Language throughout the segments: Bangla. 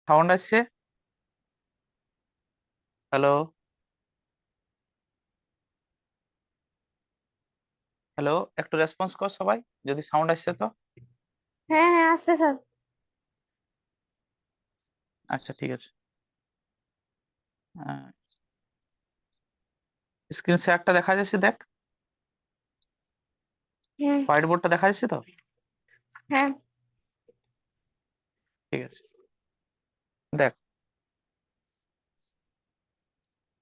সাউন্ড আসছে? হ্যালো, হ্যালো, একটু রেসপন্স কর সবাই, যদি সাউন্ড আসছে তো। হ্যাঁ হ্যাঁ আসছে স্যার। আচ্ছা, ঠিক আছে। স্ক্রিন শেয়ারটা দেখা যাচ্ছে, দেখ। হুম। হোয়াইট বোর্ডটা দেখা যাচ্ছে তো? হ্যাঁ। ঠিক আছে। দেখ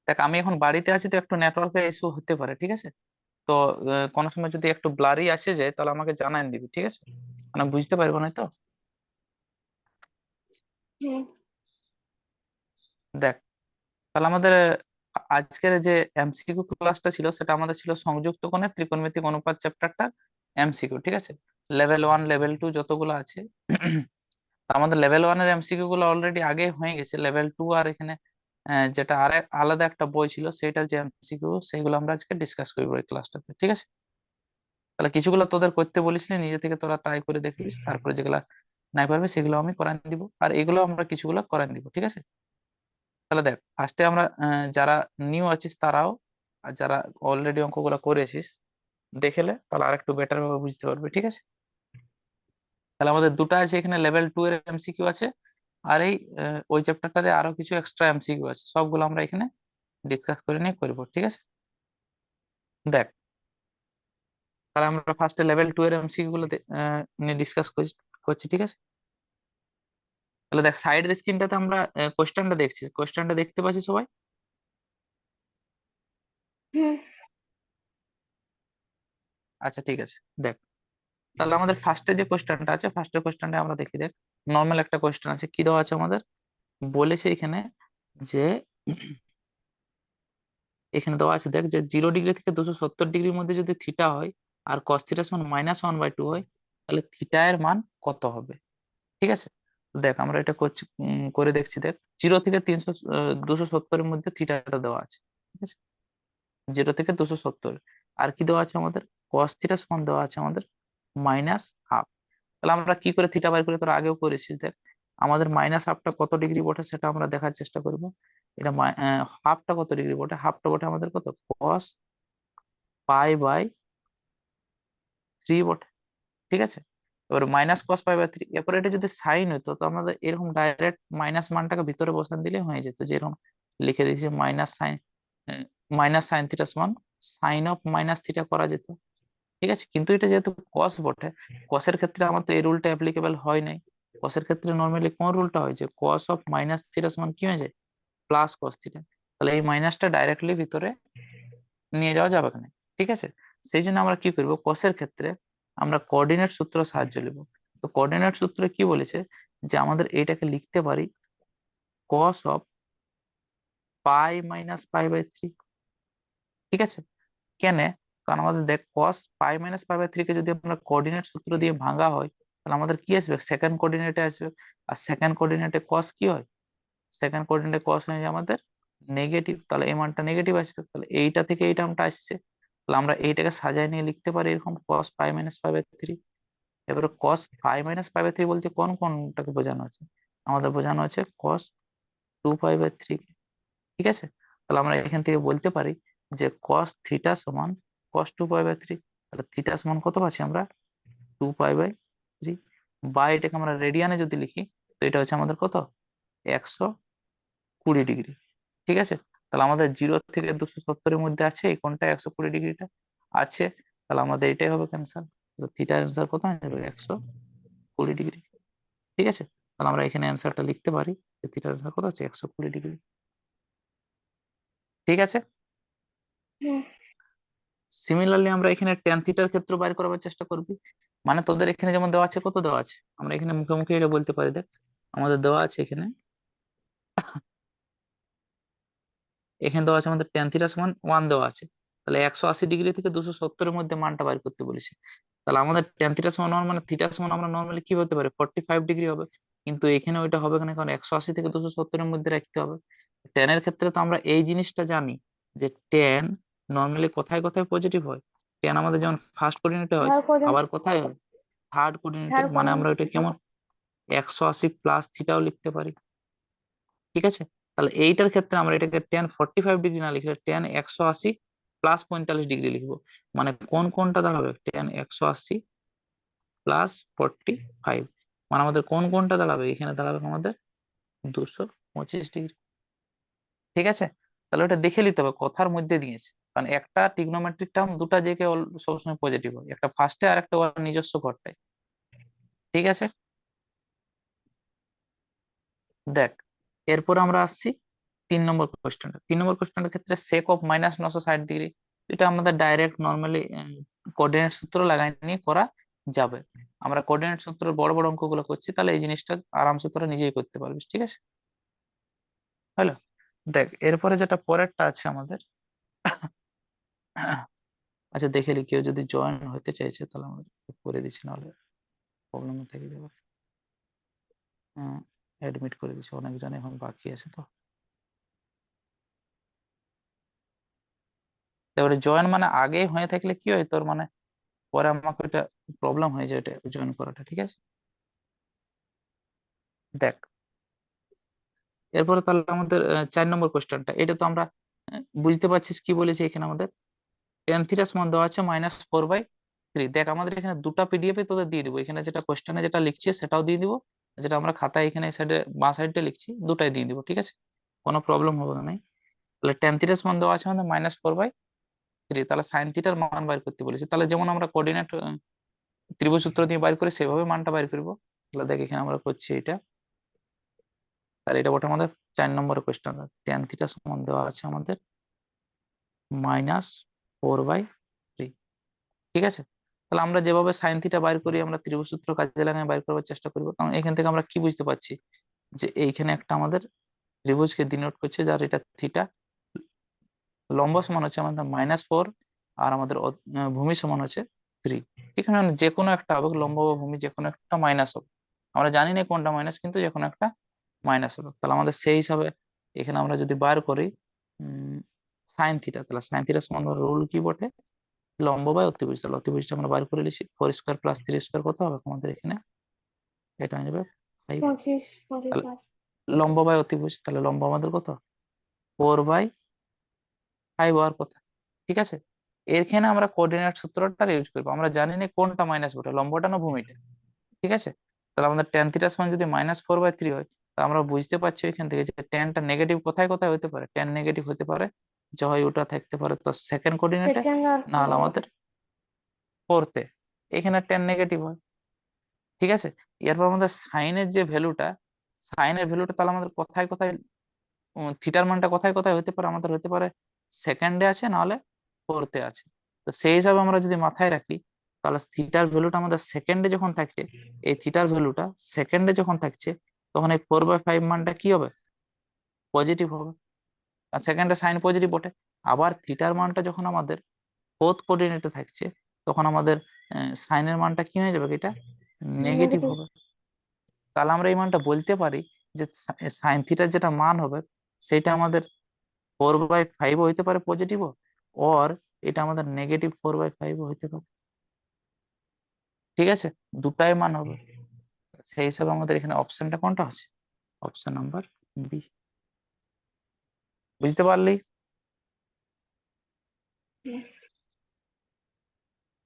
দেখ আমি এখন বাড়িতে আছি, তো একটু নেটওয়ার্কের ইস্যু হতে পারে, ঠিক আছে? তো কোনো সময় যদি একটু ব্লারি আসে যায় তাহলে আমাকে জানাই দিবি, ঠিক আছে? মানে বুঝতে পারবো না তো। হুম। দেখ, তাহলে আমাদের আজকের যে এমসিকিউ ক্লাসটা ছিল সেটা আমাদের ছিল সংযুক্ত কোণের ত্রিকোণমিতিক অনুপাত চ্যাপ্টারটা এমসিকিউ, ঠিক আছে? লেভেল 1 লেভেল 2 যতগুলো আছে। তো আমাদের লেভেল 1 এর এমসিকিউ গুলো অলরেডি আগে হয়ে গেছে। লেভেল 2 আর এখানে যেটা আলাদা একটা বই ছিল সেটার যে এমসিকিউ সেগুলো আমরা আজকে ডিসকাস করবো এই ক্লাসটাতে, ঠিক আছে? তাহলে কিছুগুলো তোদের করতে বলিস নি, নিজে থেকে তোরা ট্রাই করে দেখবিস, তারপরে যেগুলা নাই পারবে সেগুলো আমি করাই দিব, আর এগুলো আমরা কিছুগুলো করাই দিব, ঠিক আছে? তাহলে দেখ, ফার্স্টে আমরা যারা নিউ আছিস তারাও, আর যারা অলরেডি অঙ্কগুলো করেছিস দেখেলে তাহলে আর একটু বেটার ভাবে বুঝতে পারবে, ঠিক আছে? তাহলে আমাদের দুটো আছে এখানে, লেভেল 2 এর এমসিকিউ আছে, আর এই ওই চ্যাপ্টারটারে আরো কিছু এক্সট্রা এমসিকিউ আছে, সবগুলো আমরা এখানে ডিসকাস করে নিয়ে করবো, ঠিক আছে? দেখ, তাহলে আমরা ফার্স্টে লেভেল 2 এর এমসিকিউ গুলো নিয়ে ডিসকাস করছি, ঠিক আছে? তাহলে দেখ, সাইডের স্ক্রিনটাতে আমরা কোশ্চেনটা দেখছি, কোশ্চেনটা দেখতে পাচ্ছি সবাই? হুম। আচ্ছা, ঠিক আছে। দেখ, তাহলে আমাদের ফার্স্টে যে কোশ্চেনটা আছে, ফার্স্টের কোশ্চেনটা আমরা দেখি। দেখ, নর্মাল একটা কোশ্চেন আছে, কি দেওয়া আছে আমাদের, বলেছে এখানে যে এখানে দেওয়া আছে, দেখ, যে 0 ডিগ্রি থেকে 270 ডিগ্রির মধ্যে যদি থিটা হয় আর কস থিটা সমান -1/2 হয়, তাহলে থিটা এর মান কত হবে, ঠিক আছে? তো দেখ, আমরা এটা করছি, করে দেখছি। দেখ, 0 থেকে 270-এর মধ্যে থিটাটা দেওয়া আছে, ঠিক আছে? 0 থেকে 270। আর কি দেওয়া আছে আমাদের, কস থিটা সমান দেওয়া আছে আমাদের -1/2। তাহলে আমরা কি করে থিটা বাই করে, তোরা আগেও করেছিস। দেখ, আমাদের -1/2টা কত ডিগ্রি বটে সেটা আমরা দেখার চেষ্টা করব। এটা হাফটা কত ডিগ্রি বটে, হাফটা বটে আমাদের কত, cos π/3 বটে, ঠিক আছে? এবার -cos π/3, এরপরে এটা যদি সাইন হতো তো আমাদের এরকম ডাইরেক্ট মাইনাস মানটাকে ভিতরে বসান দিলে হয়ে যেত, যে এরকম লিখে দিয়েছে মাইনাস সাইন থিটা সমান সাইন অফ মাইনাস থিটা করা যেত, ঠিক আছে? কিন্তু এটা যেহেতু কস বটে, কসের ক্ষেত্রে আমার তো এই রুলটা অ্যাপ্লিকেবল হয় নাই। কসের ক্ষেত্রে নর্মালি কোন রুলটা হয়, যে কস অফ মাইনাস থিটা সমান কি হয়ে যায়, প্লাস কস থিটা। তাহলে এই মাইনাসটা ডাইরেক্টলি ভিতরে নিয়ে যাওয়া যাবে না, ঠিক আছে? সেই জন্য আমরা কি করব, কসের ক্ষেত্রে আমরা কোঅর্ডিনেট সূত্র সাহায্য নেব। তো কোঅর্ডিনেট সূত্রে কি বলেছে, যে আমাদের এইটাকে লিখতে পারি কস অফ π - π/3, ঠিক আছে? কেন? কারণ আমাদের দেখ, cos π - π/3 কে যদি আমরা কোঅর্ডিনেট সূত্র দিয়ে ভাঙা হয়, তাহলে আমাদের কি আসবে, সেকেন্ড কোঅর্ডিনেটে আসবে। আর সেকেন্ড কোঅর্ডিনেটে cos কি হয়, সেকেন্ড কোঅর্ডিনেটে cos হয়ে যায় আমাদের নেগেটিভ, তাহলে এই মানটা নেগেটিভ আসবে। তাহলে এইটা থেকে এই টার্মটা আসছে, তাহলে আমরা এইটাকে সাজায় নিয়ে লিখতে পারি এরকম cos π - π/3। এবারে cos π - π/3 বলতে কোন কোনটাকে বোঝানো আছে, আমাদের বোঝানো আছে cos 2π/3, ঠিক আছে? তাহলে আমরা এখান থেকে বলতে পারি যে cos থিটা সমান cos 2π/3। তাহলে থিটা সমান কত পাচ্ছি আমরা, 2π/3। বা এটাকে আমরা রেডিয়ানে যদি লিখি, তো এটা হচ্ছে আমাদের কত, 120 ডিগ্রি, ঠিক আছে? তাহলে আমাদের 0 থেকে 270-এর মধ্যে আছে এই কোণটা, 120 ডিগ্রিটা আছে। তাহলে আমাদের এটাই হবে ক্যান্সার। তো থিটার অ্যান্সার কত হয়ে যাবে, 120 ডিগ্রি, ঠিক আছে? তাহলে আমরা এখানে অ্যান্সারটা লিখতে পারি যে থিটার অ্যান্সার কত হচ্ছে, 120 ডিগ্রি, ঠিক আছে? হুম। সিমিলারলি আমরা এখানে ট্যান থিটার ক্ষেত্র বাইর করার চেষ্টা করবি। মানে তোদের এখানে যেমন দেওয়া আছে, কত দেওয়া আছে, আমরা এখানে মুখে মুখে এটা বলতে পারি। দেখ, আমাদের দেওয়া আছে এখানে, এখানে দেওয়া আছে আমাদের ট্যান থিটা সমান 1 দেওয়া আছে। তাহলে 180 ডিগ্রি থেকে 270-এর মধ্যে মানটা বাইর করতে বলেছে। তাহলে আমাদের ট্যান থিটা সমান 1 মানে থিটা সমান আমরা নর্মালি কি হতে পারে, 45 ডিগ্রি হবে। কিন্তু এখানে ওইটা হবে না, কারণ 180 থেকে 270-এর মধ্যে রাখতে হবে। ট্যানের ক্ষেত্রে তো আমরা এই জিনিসটা জানি, যে ট্যান নর্মালি কোথায় কোথায় পজিটিভ হয়। ট্যান আমাদের যেমন ফার্স্ট কোঅর্ডিনেটে হয়, ধার করে আবার কোথায় হয়, থার্ড কোঅর্ডিনেটে। ধার মানে করে আমরা ওইটা কেমন 180 প্লাস থিটাও লিখতে পারি, ঠিক আছে, তাহলে এইটার ক্ষেত্রে আমরা এটাকে টেন 45 ডিগ্রি না লিখে টেন 180 প্লাস 45 ডিগ্রি লিখবো। মানে কোন কোনটা দাঁড়াবে, টেন 180 প্লাস 45, মানে আমাদের কোন কোনটা দাঁড়াবে, এখানে দাঁড়াবে আমাদের 225 ডিগ্রি। ঠিক আছে, তাহলে ওটা দেখে নিতে হবে কথার মধ্যে দিয়েছে, কারণ একটা ট্রিগনোমেট্রিক টার্ম দুটা জেকে সবসময় পজিটিভ হয়, একটা ফার্স্টে আর একটা ওর নিজস্ব ঘরটায়। ঠিক আছে, দেখ এরপর আমরা আসছি 3 নম্বর কোয়েশ্চেনটা। 3 নম্বর কোয়েশ্চেনের ক্ষেত্রে সেক অফ মাইনাস 960 ডিগ্রি, এটা আমাদের ডাইরেক্ট নর্মালি কোঅর্ডিনেট সূত্র লাগাই নিয়ে করা যাবে। আমরা কোঅর্ডিনেট সূত্র বড় বড় অঙ্কগুলো করছি, তাহলে এই জিনিসটা আরামসে তোরা নিজেই করতে পারবিস। ঠিক আছে, হলো। দেখ এরপরে যেটা পরেরটা আছে আমাদের, আচ্ছা দেখে নি, কেউ যদি জয়েন হতে চাইছে তাহলে আমরা করে দিচ্ছি, নাহলে প্রবলেম থেকে যাবে। অ্যাডমিট করে দিচ্ছি, অনেকজন এখন বাকি আছে তো। তারপরে জয়েন মানে আগে হয়ে থাকলে কি হয় তোর, মানে পরে আমাকে এটা প্রবলেম হয়ে যায় এটা জয়েন করাটা। ঠিক আছে, দেখ এরপরে তাহলে আমাদের 4 নম্বর কোয়েশ্চেনটা, এটা তো আমরা বুঝতে পারছিস কি বলেছি এখানে আমাদের টেন থিটা সমান দেওয়া আছে -4/3। দেখ আমাদের এখানে দুটা পিডিএফ এ তোদের দিয়ে দিব, এখানে যেটা কোয়েশ্চেনে যেটা লিখছি সেটাও দিয়ে দিব, যেটা আমরা খাতায় এখানে সাইডে বাঁ সাইডে লিখছি দুটাই দিয়ে দিব। ঠিক আছে, কোনো প্রবলেম হবে না। তাহলে টেন থিটা সমান দেওয়া আছে আমাদের -4/3, তাহলে সাইন থিটার মান বাইর করতে বলেছি, তাহলে যেমন আমরা কোঅর্ডিনেট ত্রিভুজ সূত্র দিয়ে বাইর করি সেভাবে মানটা বাইর করবো। তাহলে দেখ এখানে আমরা করছি এটা, তাহলে এটা বটে আমাদের 4 নম্বর কোয়েশ্চেন। টেন থিটা সমান দেওয়া আছে আমাদের -4/3। ঠিক আছে, তাহলে আমরা যেভাবে সাইন থিটা বাইর করি আমরা ত্রিভুজ সূত্র কাজে লাগিয়ে বাইর করার চেষ্টা করবো, কারণ এখান থেকে আমরা কি বুঝতে পারছি যে এইখানে একটা আমাদের ত্রিভুজকে ডিনোট করছে, যার এটা থিটা, লম্ব সমান হচ্ছে আমাদের -4, আর আমাদের ভূমি সমান হচ্ছে 3। এখানে যে কোনো একটা হবে, লম্ব বা ভূমি যে কোনো একটা মাইনাস হবে, আমরা জানি না কোনটা মাইনাস, কিন্তু যে কোনো একটা মাইনাস হবে। তাহলে আমাদের সেই হিসাবে এখানে আমরা যদি বার করি সাইন থিটা, তাহলে সাইন থিটা সমান রুল কি বটে, লম্ব বাই অতিভুজ। তাহলে অতিভুজটা আমরা বার করে নিচ্ছি, 4 স্কোয়ার প্লাস 3 স্কোয়ার কত হবে আমাদের এখানে, এটা হয়ে যাবে 5। 25 তাহলে 45। লম্ব বাই অতিভুজ, তাহলে লম্ব আমাদের কত, 4/5 হওয়ার কথা। ঠিক আছে, এখানে আমরা কোঅর্ডিনেট সূত্রটা ইউজ করবো, আমরা জানি না কোনটা মাইনাস বটে, লম্বটা না ভূমিটা। ঠিক আছে, তাহলে আমাদের টেন থিটা সমান যদি -4/3 হয়, তা আমরা বুঝতে পারছি এখান থেকে যে টেনটা নেগেটিভ কোথায় কোথায় হতে পারে, টেন নেগেটিভ হতে পারে যে হয় ওটা থাকতে পারে তো সেকেন্ড কোঅর্ডিনেটে, সেকেন্ড আর না হলে আমাদের ফোর্থে, এখানে টেন নেগেটিভ হয়। ঠিক আছে, এরপর আমাদের সাইনের যে ভ্যালুটা, সাইনের ভ্যালুটা তাহলে আমাদের কোথায় কোথায়, থিটার মানটা কোথায় কোথায় হতে পারে, আমাদের হতে পারে সেকেন্ডে আছে, নাহলে ফোর্থে আছে। তো সেই হিসাবে আমরা যদি মাথায় রাখি, তাহলে থিটার ভ্যালুটা আমাদের সেকেন্ডে যখন থাকছে, এই থিটার ভ্যালুটা সেকেন্ডে যখন থাকছে, তখন এই 4/5 মানটা কি হবে, পজিটিভ হবে, আর সেকেন্ডে সাইন পজিটিভ বটে। আবার থিটার মানটা যখন আমাদের ফোর্থ কোঅর্ডিনেটে থাকছে, তখন আমাদের সাইনের মানটা কি হয়ে যাবে, এটা নেগেটিভ নেগেটিভ। হবে। তাহলে আমরা এই মানটা বলতে পারি যে সাইন থিটার যেটা মান হবে সেটা আমাদের 4/5 হইতে পারে পজিটিভ, ওর এটা আমাদের -4/5 হইতে পারে। ঠিক আছে, দুটাই মান হবে। সেই হিসাবে আমাদের এখানে অপশনটা কোনটা আছে, অপশন নাম্বার বি। বুঝতে পারলি?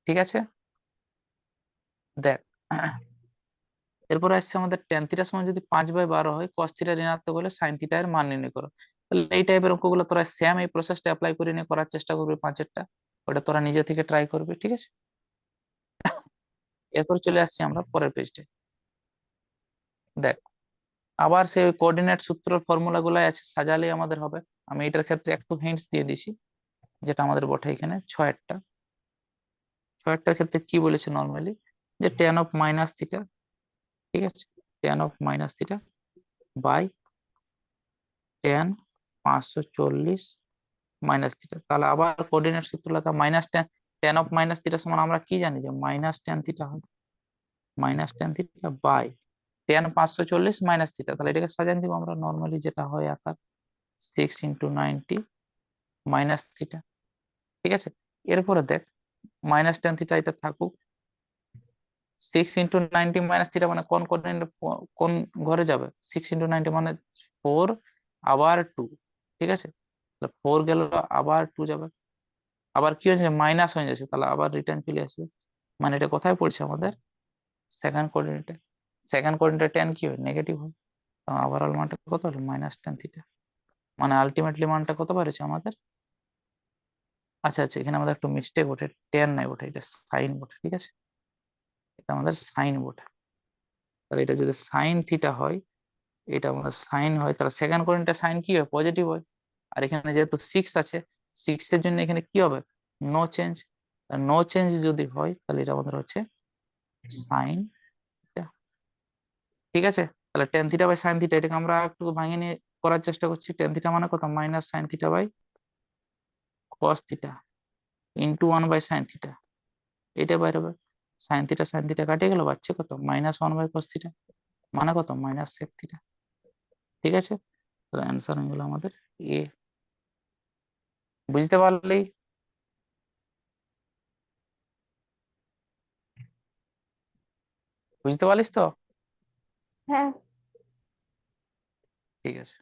ঠিক আছে, দেখ এরপর আসছে আমাদের টেন থিটার সময় যদি 5/12 হয়, কস থিটা ঋণাত্মক হলে সাইন থিটা এর মান নির্ণয় করো। তাহলে এই টাইপের অঙ্কগুলো তোরা সেম এই প্রসেসটা অ্যাপ্লাই করে নিয়ে করার চেষ্টা করবি, পাঁচেরটা ওটা তোরা নিজে থেকে ট্রাই করবি। ঠিক আছে, এরপর চলে আসছি আমরা পরের পেজটা। দেখ আবার সেই কোঅর্ডিনেট সূত্র ফর্মুলা গুলাই আছে, সাজালেই আমাদের হবে। আমি এটার ক্ষেত্রে একটু হিন্টস দিয়ে দিছি, যেটা আমাদের বটে এখানে ছয়েরটার ক্ষেত্রে কি বলেছে নর্মালি, যে টেন অফ মাইনাস থিটা। ঠিক আছে, tan of minus theta by tan 540 minus theta. তাহলে আবার কোঅর্ডিনেট সূত্র লেখা, -10 টেন অফ মাইনাস থিটা সমান আমরা কি জানি যে -10 থিটা হয়, -10 theta by tan 540 minus theta. তাহলে এটাকে সাজান দিব আমরা নর্মালি যেটা হয় আকার 6 × 90 মাইনাস থিটা। ঠিক আছে, এরপরে দেখ -10 থিটা এটা থাকুক, 6 × 90 মাইনাস থিটা মানে কোন কোঅর্ডিনেট কোন ঘরে যাবে, 6 × 90 মানে 4, আবার 2, ঠিক আছে, 4 গেল, আবার 2 যাবে, আবার কি হয়েছে মাইনাস হয়ে যাচ্ছে, তাহলে আবার রিটার্ন চলে আসবে। মানে এটা কোথায় পড়ছে আমাদের সেকেন্ড কোঅর্ডিনেটে। সেকেন্ড কোঅর্ডিনেটে টেন কি হয় নেগেটিভ হয়, ওভারঅল মানটা কত হলো -tan θ। মানে আলটিমেটলি মানটা কত বেরোচ্ছে আমাদের। আচ্ছা আচ্ছা, এখানে আমাদের একটু মিস্টেক বটে, টেন নাই বটে, এটা সাইন বটে, ঠিক আছে, এটা আমাদের সাইন বটে। তাহলে এটা যদি sin θ হয়, এটা আমাদের সাইন হয়, তাহলে সেকেন্ড কোঅর্ডিনেটে সাইন কি হয় পজিটিভ হয়। আর এখানে যেহেতু 6 আছে, 6 এর জন্য এখানে কি হবে নো চেঞ্জ। নো চেঞ্জ যদি হয় তাহলে এটা আমাদের হচ্ছে সাইন, ঠিক আছে। তাহলে tan θ/sin θ, এটাকে আমরা একটু ভাঙিয়ে নিয়ে করার চেষ্টা করছি। tan θ মানে কত -sin θ/cos θ × 1/sin θ, এটা বাইর হবে। sin θ কাটিয়ে গেল, বাচ্চা কত -1/cos θ, মানে কত -sec θ, ঠিক আছে। তাহলে অ্যান্সার হয়ে গেল আমাদের এ। বুঝতে পারলি? বুঝতে পারলিস তো? হ্যাঁ ঠিক আছে।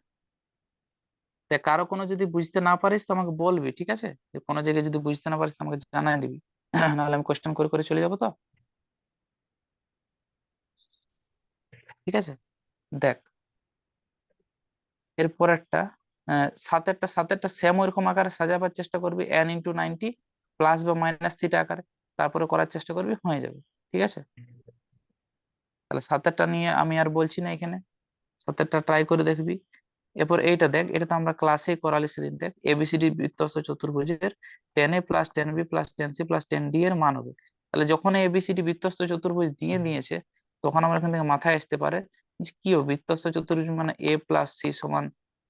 তা কারো কোনো যদি বুঝতে না পারিস তো আমাকে বলবি, ঠিক আছে, যে কোনো জায়গায় যদি বুঝতে না পারিস তো আমাকে জানাই দিবি। নাহলে আমি কোশ্চেন করে করে চলে যাবো তো, ঠিক আছে। দেখ এরপর একটা সাতেরটা সেম ওইরকম আকারে সাজাবার চেষ্টা করবি, n × 90 প্লাস বা মাইনাস থিটা আকারে, তারপরে করার চেষ্টা করবি, হয়ে যাবে, ঠিক আছে। তাহলে সাতেরটা নিয়ে আমি আর বলছি না এখানে, সাতেরটা ট্রাই করে দেখবি। এরপর এইটা দেখ, এটা তো আমরা ক্লাসে করালি সেদিন। দেখ এবিসিডি বৃত্তস্থ চতুর্ভুজের tan a + tan b + tan c + tan d এর মান হবে। তাহলে যখন এবিসিডি বৃত্তস্থ চতুর্ভুজ দিয়ে দিয়েছে, তখন আমার এখান থেকে মাথায় আসতে পারে যে কি হবে বৃত্তস্থ চতুর্ভুজ মানে a + c =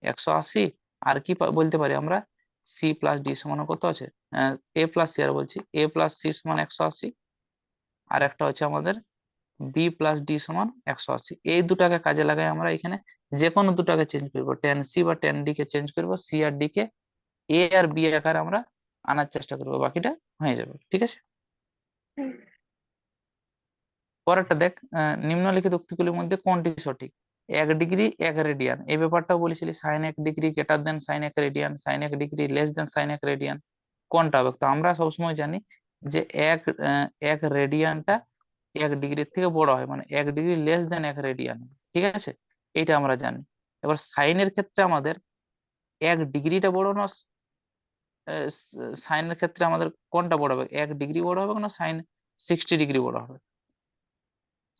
180। আর কি বলতে পারি আমরা, c + d সমান কত আছে, a + c, আর বলছি a + c = 180, আর একটা হচ্ছে আমাদের b + d = 180। এই দুটাকে কাজে লাগাই আমরা এখানে যে কোনো দুটাকে চেঞ্জ করবো, tan c বা tan d কে চেঞ্জ করবো, c আর d কে a আর b আকারে আমরা আনার চেষ্টা করবো, বাকিটা হয়ে যাবে, ঠিক আছে। হুম, পরেরটা দেখ, নিম্নলিখিত উক্তিগুলির মধ্যে কোনটি সঠিক। 1 ডিগ্রি 1 রেডিয়ান, এই ব্যাপারটাও বলেছিলি, sin 1 degree greater than sin 1 radian, sin 1 degree less than sin 1 radian, কোনটা হবে। তো আমরা সবসময় জানি যে এক 1 রেডিয়ানটা 1 ডিগ্রির থেকে বড় হয়, মানে 1 ডিগ্রি লেস দেন 1 রেডিয়ান, ঠিক আছে, এইটা আমরা জানি। এবার সাইনের ক্ষেত্রে আমাদের 1 ডিগ্রিটা বড় না, সাইনের ক্ষেত্রে আমাদের কোনটা বড় হবে, 1 ডিগ্রি বড় হবে না সাইন 60 ডিগ্রি বড় হবে।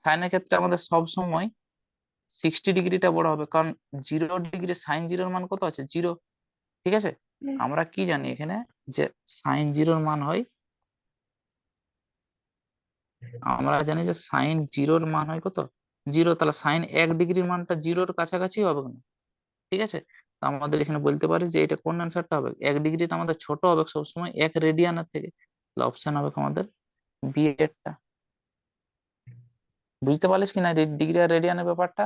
সাইনের ক্ষেত্রে আমাদের সব সময় 60 ডিগ্রিটা বড় হবে, কারণ 0 ডিগ্রি sin 0-র মান কত আছে 0, ঠিক আছে। হুম, আমরা কি জানি এখানে যে sin 0-র মান হয়, আমরা জানি যে sin 0-র মান হয় কত 0, তাহলে sin 1 ডিগ্রির মানটা 0-র কাছাকাছি হবে না, ঠিক আছে। তো আমাদের এখানে বলতে পারি যে এটা কোন অ্যান্সারটা হবে, 1 ডিগ্রিটা আমাদের ছোট হবে সবসময় 1 রেডিয়ানের থেকে, তাহলে অপশন হবে আমাদের বি এরটা। বুঝতে পারলিস কি না ডিগ্রি আর রেডিয়ানের ব্যাপারটা,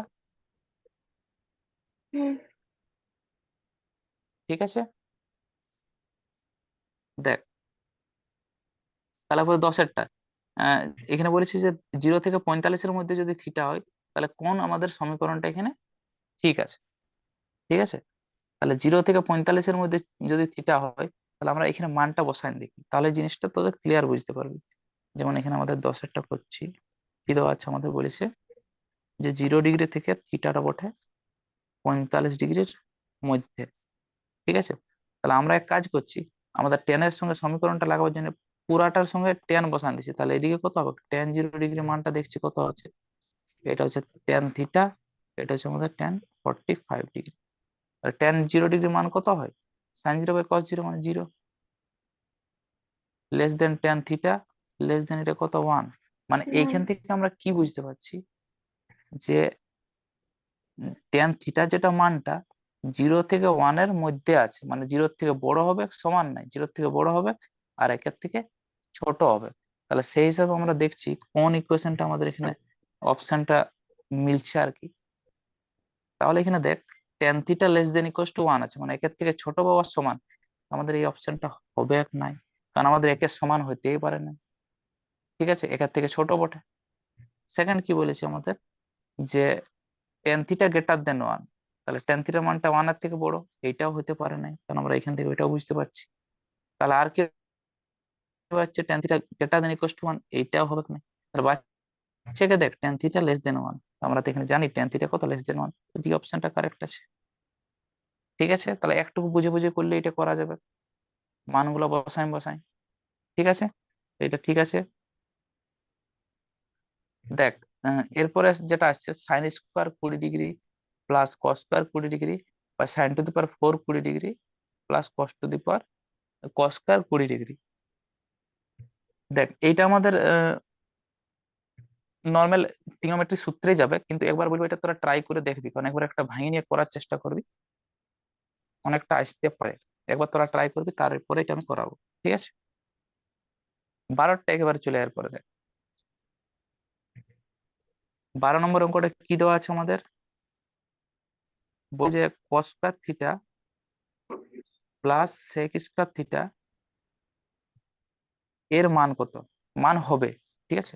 হুম, ঠিক আছে। দেখ তাহলে 10-এরটা, আহ, এখানে বলেছি যে 0 থেকে 45-এর মধ্যে যদি থিটা হয়, তাহলে কোন আমাদের সমীকরণটা এখানে ঠিক আছে, ঠিক আছে। তাহলে 0 থেকে 45-এর মধ্যে যদি থিটা হয়, তাহলে আমরা এখানে মানটা বসাই দেখি, তাহলে জিনিসটা তোদের ক্লিয়ার বুঝতে পারবি। যেমন এখানে আমাদের 10-এরটা করছি, কি দেওয়া আছে আমাদের বলেছে যে 0 ডিগ্রি থেকে থিটাটা বটে 45 ডিগ্রির মধ্যে, ঠিক আছে। তাহলে আমরা এক কাজ করছি, আমাদের টেনের সঙ্গে সমীকরণটা লাগাবার জন্য পুরাটার সঙ্গে টেন বসান দিচ্ছি, তাহলে এদিকে কত হবে tan 0 ডিগ্রি মানটা দেখছি কত আছে, এটা হচ্ছে tan θ, এটা হচ্ছে আমাদের tan 45 ডিগ্রি। আর tan 0 ডিগ্রি মান কত হয় sin 0/cos 0 মানে 0, less than tan θ, less than এটা কত 1। মানে হুম, এইখান থেকে আমরা কি বুঝতে পারছি যে tan θ যেটা মানটা 0 থেকে 1-এর মধ্যে আছে, মানে 0-র থেকে বড় হবে সমান নাই, 0-র থেকে বড় হবে আর 1-এর থেকে ছোট হবে। তাহলে সেই হিসাবে আমরা দেখছি কোন ইকুয়েশনটা আমাদের এখানে অপশনটা মিলছে আর কি। তাহলে এখানে দেখ tan θ less than equal to 1 আছে, মানে 1-এর থেকে ছোট বা সমান, আমাদের এই অপশনটা হবে এক নাই, কারণ আমাদের 1-এর সমান হইতেই পারে না, ঠিক আছে, 1-এর থেকে ছোট বটে। সেকেন্ড কি বলেছে আমাদের যে tan θ গ্রেটার দেন 1, তাহলে টেন থিটার মানটা 1 এর থেকে বড়, এইটাও হতে পারে না, কারণ আমরা এখান থেকে ওইটাও বুঝতে পারছি। তাহলে আর কি হচ্ছে, tan theta greater than equal to 1, এইটাও হবে না। তাহলে বাচ্চাকে দেখ টেন থিটা লেস দেন 1, আমরা তো এখানে জানি টেন থিটা কত, লেস দেন 1, ডি অপশনটা কারেক্ট আছে। ঠিক আছে, তাহলে একটু বুঝে বুঝে করলে এটা করা যাবে, মানগুলো বসাই বসাই। ঠিক আছে, এটা ঠিক আছে। দেখ এরপরে যেটা আসছে sine square 20 degree plus cos square 20 degree বা sine to the power 4 20 degree plus cos to the power cos square 20 degree. দেখ এইটা আমাদের নর্মাল ট্রিগোনোমেট্রি সূত্রে যাবে, কিন্তু একবার বলবো এটা তোরা ট্রাই করে দেখবি, কারণ একবার একটা ভাঙিয়ে নিয়ে করার চেষ্টা করবি, অনেকটা আসতে পারে। একবার তোরা ট্রাই করবি, তারপরে এটা আমি করাবো। ঠিক আছে, 12টা একেবারে চলে যাওয়ার পরে দেখ 12 নম্বর অঙ্কটা কি দেওয়া আছে আমাদের, বলছে cos square theta plus sec square theta এর মান কত, মান হবে। ঠিক আছে,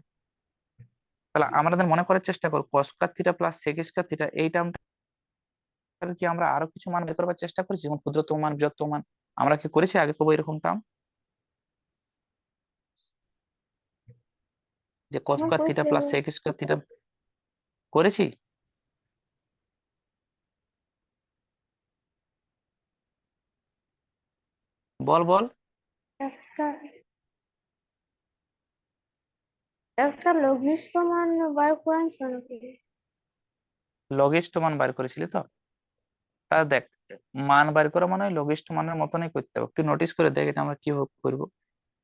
তাহলে আমাদের মনে করার চেষ্টা করো cos square theta plus sec square theta এই টার্মটা কি আমরা আরো কিছু মান বের করবার চেষ্টা করেছি, যেমন ক্ষুদ্রতম মান বৃহত্তম মান, আমরা কি করেছি আগে কবে এরকম টার্ম, যে কস হ্যাঁ স্কোয়ার থিটা করেছি। প্লাস সেক স্কোয়ার থিটা করেছি? বল বল। একটা একটা লঘিষ্ঠ মান বার করেন নাকি? লঘিষ্ঠ মান বার করেছিলি তো? তা দেখ, মান বার করা মানে লঘিষ্ঠ মানের মতনই করতে হবে, তুই নোটিস করে দেখ এটা আমরা কিভাবে করবো।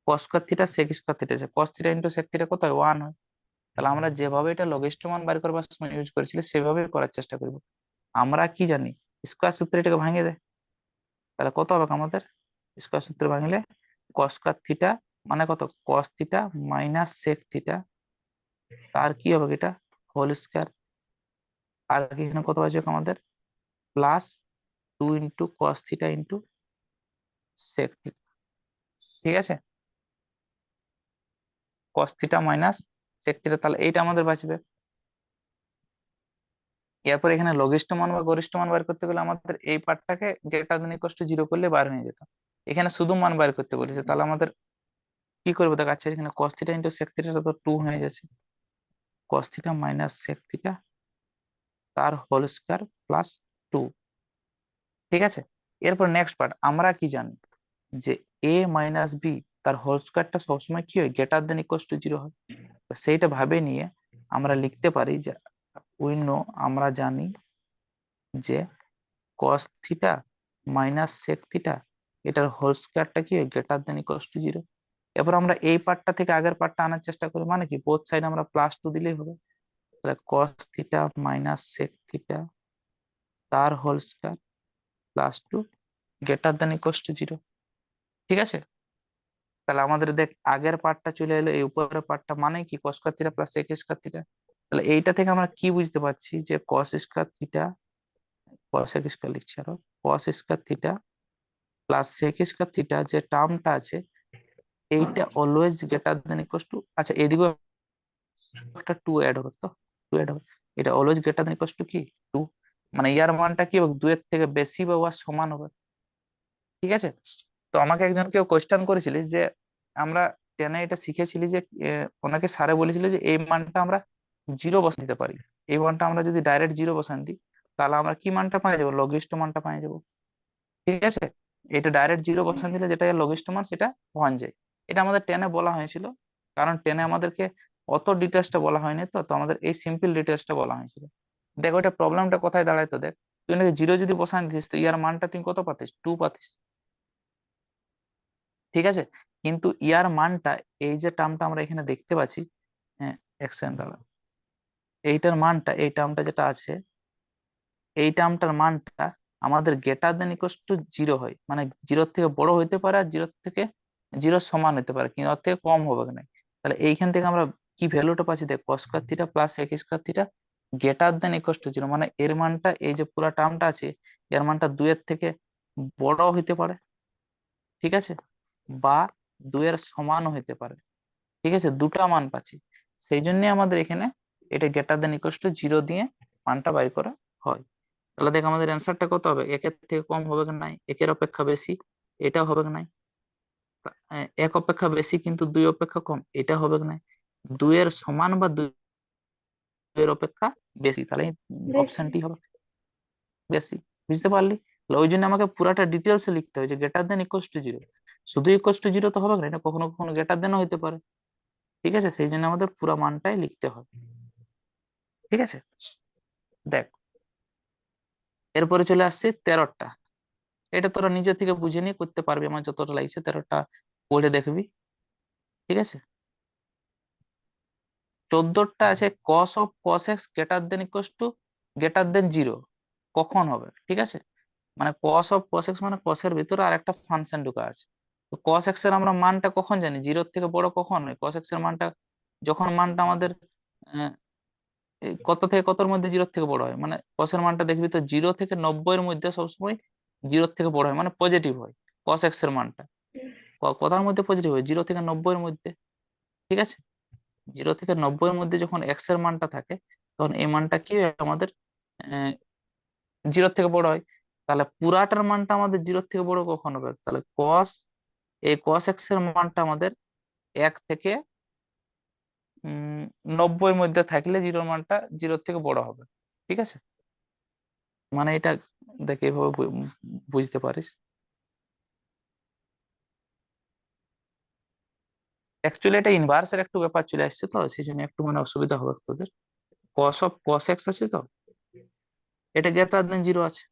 Cos square theta sec square theta, cos theta into sec theta কত হয়, 1 হয়। তাহলে আমরা যেভাবে এটা লঘিষ্ঠ মান বার করবার সময় ইউজ করেছিলি সেভাবে করার চেষ্টা করবো। আমরা কি জানি, স্কোয়ার সূত্রে এটাকে ভাঙিয়ে দেয়, তাহলে কত হবে আমাদের, স্কোয়ার সূত্রে ভাঙলে কস স্কোয়ার থিটা মানে কত, cos theta minus sec theta, তার কি হবে এটা হোল স্কোয়ার, আর কি এখানে কত আছে আমাদের plus 2 into cos theta into sec theta. ঠিক আছে, cos theta minus sec theta, তাহলে এইটা আমাদের বাঁচবে। এরপর এখানে লঘিষ্ঠ মান বা গরিষ্ঠ মান বার করতে গেলে আমাদের এই পার্টটাকে গ্রেটার দেন ইকুয়াল টু 0 করলে বার হয়ে যেত, এখানে শুধু মান বার করতে বলেছে, তাহলে আমাদের কি করবো দেখ, আচ্ছা এখানে cos theta into sec theta তো 2 হয়ে যাচ্ছে, cos theta minus sec theta তার হোল স্কয়ার প্লাস 2। ঠিক আছে, এরপর নেক্সট পার্ট, আমরা কি জানি যে a মাইনাস বি তার হোল স্কয়ারটা সবসময় কি হয়, গ্রেটার দেন ইকুয়াল টু 0 হয়। তো সেইটা ভাবে নিয়ে আমরা লিখতে পারি যে উই নো, আমরা জানি যে cos theta minus sec theta এটার হোল স্কয়ারটা কি হয়, গ্রেটার দেন ইকুয়াল টু 0। এরপর আমরা এই পার্টটা থেকে আগের পার্টটা আনার চেষ্টা করি, মানে কি বোথ সাইড আমরা প্লাস 2 দিলেই হবে, তাহলে cos theta minus sec theta তার whole square plus 2 greater than equal to 0। ঠিক আছে, তাহলে আমাদের দেখ আগের পার্টটা চলে এলো, এই উপরের পার্টটা মানে কি cos square theta plus sec square theta. তাহলে এইটা থেকে আমরা কি বুঝতে পারছি যে cos square theta, cos square লিখছি আরো, cos square theta plus sec square theta যে টার্মটা আছে এইটা always greater than equal two, আচ্ছা এদিকেও একটা 2 অ্যাড হবে, তো 2 অ্যাড হবে, এটা always greater than equal two কি 2, মানে ইয়ার মানটা কি হবে 2 এর থেকে বেশি বা ওয়ার সমান হবে। ঠিক আছে, তো আমাকে একজন কেউ কোয়েশ্চেন করেছিল যে আমরা টেনে এটা শিখেছিলি যে ওনাকে স্যারে বলেছিল যে এই মানটা আমরা 0 বসাতে দিতে পারি, এই মানটা আমরা যদি ডাইরেক্ট 0 বসান দিই তাহলে আমরা কি মানটা পাই যাবো, লঘিষ্ঠ মানটা পাই যাবো। ঠিক আছে, এটা ডাইরেক্ট 0 বসান দিলে যেটা এর লঘিষ্ঠ মান সেটা 1 যায়, এটা আমাদের টেনে বলা হয়েছিল, কারণ টেনে আমাদেরকে অত ডিটেলসটা বলা হয়নি, তো তো আমাদের এই সিম্পল ডিটেলসটা বলা হয়েছিল। দেখো এটা প্রবলেমটা কোথায় দাঁড়ায়, তো দেখ তুই নাকি 0 যদি বসান দিস তো ইয়ার মানটা তুই কত পাতিস, 2 পাতিস। ঠিক আছে, কিন্তু ইয়ার মানটা, এই যে টার্মটা আমরা এখানে দেখতে পাচ্ছি, হ্যাঁ এক সেকেন্ড দাঁড়া, এইটার মানটা, এই টার্মটা যেটা আছে এই টার্মটার মানটা আমাদের গ্রেটার দেন ইকুয়াল টু 0 হয়, মানে 0 থেকে বড় হইতে পারে আর 0 থেকে 0 সমান হতে পারে, কিন্তু ওর থেকে কম হবে না। তাহলে এইখান থেকে আমরা কি ভ্যালুটা পাচ্ছি দেখ, cos square theta plus sec square theta greater than equal to 0, মানে এর মানটা এই যে পুরো টার্মটা আছে এর মানটা 2 এর থেকে বড় হইতে পারে। ঠিক আছে, বা 2 এর সমানও হইতে পারে। ঠিক আছে, দুটা মান পাচ্ছি, সেই জন্য আমাদের এখানে এটা গ্রেটার দেন ইকুয়াল টু 0 দিয়ে মানটা বাই করা হয়। তাহলে দেখ আমাদের অ্যান্সারটা কত হবে, একের থেকে কম হবে কি নাই, একের অপেক্ষা বেশি, এটাও হবে কি নাই, এক অপেক্ষা বেশি কিন্তু দুই অপেক্ষা কম, এটা হবে কি নাই, দুইয়ের সমান বা দুইয়ের অপেক্ষা বেশি, তাহলে বেশি। অপশনটি হবে বেশি। বুঝতে পারলি? তাহলে ওই জন্য আমাকে পুরাটা ডিটেলস লিখতে হয় যে greater than equals to zero, শুধু ইকুয়ালস টু জিরো তো হবে না, এটা কখনো কখনো গ্রেটার দেনও হতে পারে। ঠিক আছে, সেই জন্য আমাদের পুরা মানটাই লিখতে হয়। ঠিক আছে, দেখ এরপরে চলে আসছে 13টা। এটা তোরা নিজে থেকে বুঝে নিয়ে করতে পারবি, আমার যতটা লাগছে 13টা পড়ে দেখবি। ঠিক আছে, 14টা আছে cos of cos x greater than equals to greater than zero, কখন হবে? ঠিক আছে, মানে কস অফ কস এক্স মানে কসের ভিতরে আর একটা ফাংশন ঢুকা আছে। তো কস এক্স এর আমরা মানটা কখন জানি, জিরোর থেকে বড় কখন হয়? কস এক্স এর মানটা যখন মানটা আমাদের এই কত থেকে কতর মধ্যে জিরোর থেকে বড় হয়, মানে কসের মানটা দেখবি তো 0 থেকে 90 এর মধ্যে সবসময় জিরোর থেকে বড় হয়, মানে পজিটিভ হয় কস এক্স এর মানটা। কথার মধ্যে পজিটিভ হয় 0 থেকে 90 এর মধ্যে। ঠিক আছে, 0 থেকে 90 এর মধ্যে যখন এক্স এর মানটা থাকে, তখন এই মানটা কি হয় আমাদের জিরোর থেকে বড় হয়। তাহলে পুরাটার মানটা আমাদের জিরোর থেকে বড় কখন হবে? তাহলে এই কস এক্স এর মানটা আমাদের 1 থেকে 90 এর মধ্যে থাকলে জিরোর মানটা জিরোর থেকে বড় হবে। ঠিক আছে, মানে এটা দেখে এভাবে বুঝতে পারিস। অ্যাকচুয়ালি এটা ইনভার্সের একটু ব্যাপার চলে আসছে, তো সেই জন্য একটু মানে অসুবিধা হবে তোদের। কস এক্স আছে তো, এটা গ্রেটার দেন জিরো আছে।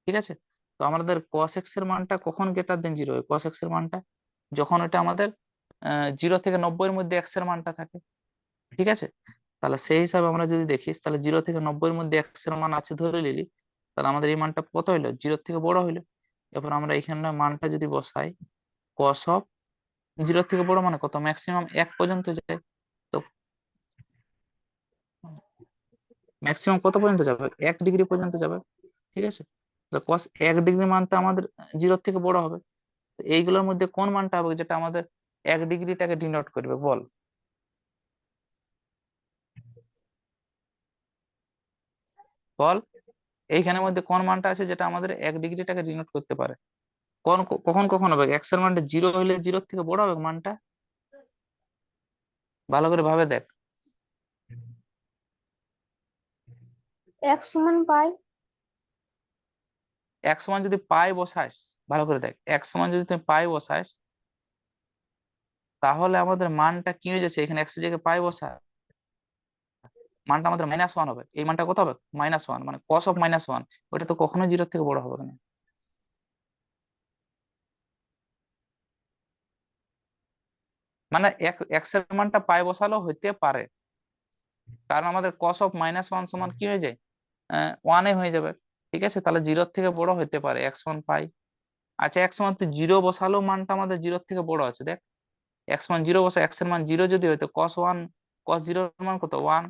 ঠিক আছে, তো আমাদের কস এক্স এর মানটা কখন গ্রেটার দেন জিরো হয়? কস এক্স এর মানটা যখন এটা আমাদের 0 থেকে 90 এর মধ্যে এক্স এর মানটা থাকে। ঠিক আছে, তাহলে সেই হিসাবে আমরা যদি দেখিস, তাহলে 0 থেকে 90 এর মধ্যে এক্স এর মান আছে ধরে নিলি, তাহলে আমাদের এই মানটা কত হইলো? জিরোর থেকে বড় হইলো। এরপর আমরা এখানে মানটা যদি বসাই, কস অফ জিরোর থেকে বড় মানে কত, ম্যাক্সিমাম 1 পর্যন্ত যায়। তো ম্যাক্সিমাম কত পর্যন্ত যাবে? 1 ডিগ্রি পর্যন্ত যাবে। ঠিক আছে, তো কস 1 ডিগ্রি মানটা আমাদের জিরোর থেকে বড় হবে। তো এইগুলোর মধ্যে কোন মানটা হবে যেটা আমাদের 1 ডিগ্রিটাকে ডিনোট করবে, বল? বল, এইখানের মধ্যে কোন মানটা আছে যেটা আমাদের 1 ডিগ্রিটাকে ডিনোট করতে পারে? কখন কখন হবে? এক্স এর মানটা জিরো হইলে জিরোর থেকে বড় হবে মানটা। ভালো করে ভাবে দেখ। এক্স সমান পাই। এক সমান যদি পাই বসাইস, ভালো করে দেখ, এক সমান যদি তুমি পাই বসাইস, তাহলে আমাদের মানটা কি হয়ে যাচ্ছে, এখানে এক্স এর জায়গায় পাই বসা, মানটা আমাদের -1 হবে। এই মানটা কত হবে? -1, মানে কস অফ -1। ওটা তো কখনোই জিরোর থেকে বড় হবে না। মানে এক্স এর মানটা পাই বসালেও হইতে পারে, কারণ আমাদের কস অফ -1 সমান কি হয়ে যায়, 1 হয়ে যাবে। ঠিক আছে, তাহলে জিরোর থেকে বড় হতে পারে এক্স ওয়ান পাই। আচ্ছা, এক্স মান তুই জিরো বসালেও মানটা আমাদের জিরোর থেকে বড় আছে, দেখ এক্স মান জিরো বসা, এক্স এর মান জিরো যদি হইতো কস জিরোর মান কত, 1।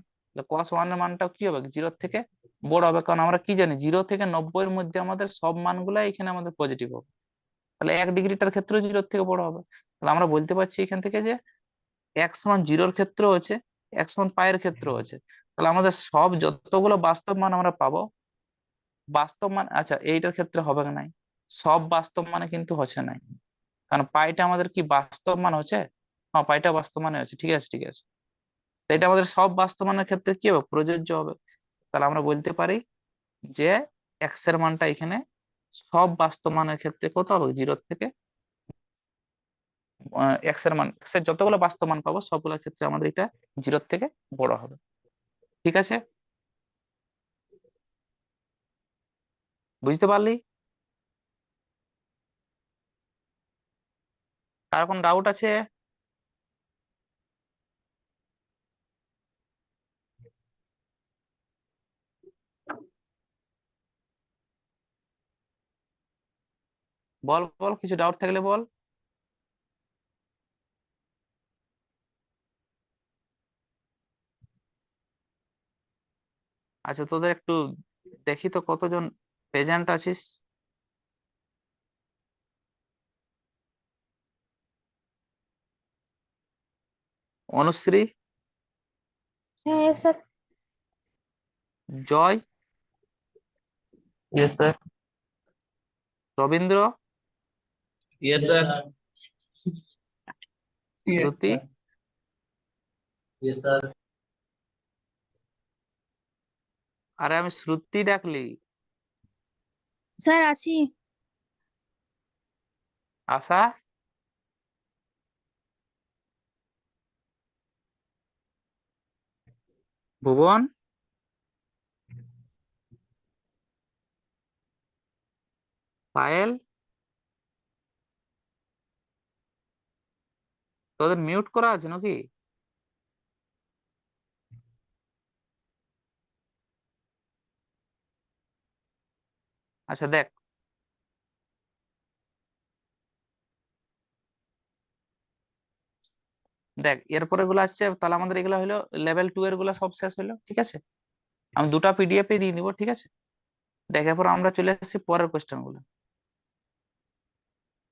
কস ওয়ান এর মানটাও কি হবে, জিরোর থেকে বড় হবে, কারণ আমরা কি জানি 0 থেকে 90 এর মধ্যে আমাদের সব মানগুলাই এখানে আমাদের পজিটিভ হবে। তাহলে 1 ডিগ্রিটার ক্ষেত্রে জিরোর থেকে বড় হবে। তাহলে আমরা বলতে পারছি এখান থেকে যে এক্স মান জিরোর ক্ষেত্রেও আছে, এক্স মান পায়ের ক্ষেত্রেও আছে। তাহলে আমাদের সব যতগুলো বাস্তব মান আমরা পাবো, বাস্তব মান, আচ্ছা এইটার ক্ষেত্রে হবে না নাই, সব বাস্তব মানে কিন্তু হচ্ছে নাই, কারণ পাইটা আমাদের কি বাস্তব মান হচ্ছে? হ্যাঁ, পাইটা বাস্তব মানে আছে। ঠিক আছে, ঠিক আছে, তো এটা আমাদের সব বাস্তব মানের ক্ষেত্রে কি হবে, প্রযোজ্য হবে। তাহলে আমরা বলতে পারি যে এক্স এর মানটা এখানে সব বাস্তব মানের ক্ষেত্রে কত হবে, জিরো থেকে এক্স এর মান, এক্স এর যতগুলো বাস্তব মান পাবো সবগুলোর ক্ষেত্রে আমাদের এটা জিরোর থেকে বড় হবে। ঠিক আছে, বুঝতে পারলি? কার কোন ডাউট আছে? বল বল, কিছু ডাউট থাকলে বল। আচ্ছা, তোদের একটু দেখি তো কতজন প্রেজেন্ট আছিস। অনুশ্রী, হ্যাঁ স্যার। জয়, Yes, sir. Rabindra, Yes, sir. Yes, শ্রুতি, sir. Yes, sir. আরে আমি শ্রুতি ডাকলি। স্যার আছি। আশা, ভুবন, পায়েল, তোদের মিউট করা আছে নাকি? আচ্ছা দেখ, দেখ এরপরে গুলো আসছে, তাহলে আমাদের এগুলো হলো লেভেল 2 এর গুলো সব শেষ হলো, ঠিক আছে। আমি দুটা পিডিএফ দিয়ে দিব, ঠিক আছে। দেখার পর আমরা চলে আসছি পরের কোশ্চেন গুলো,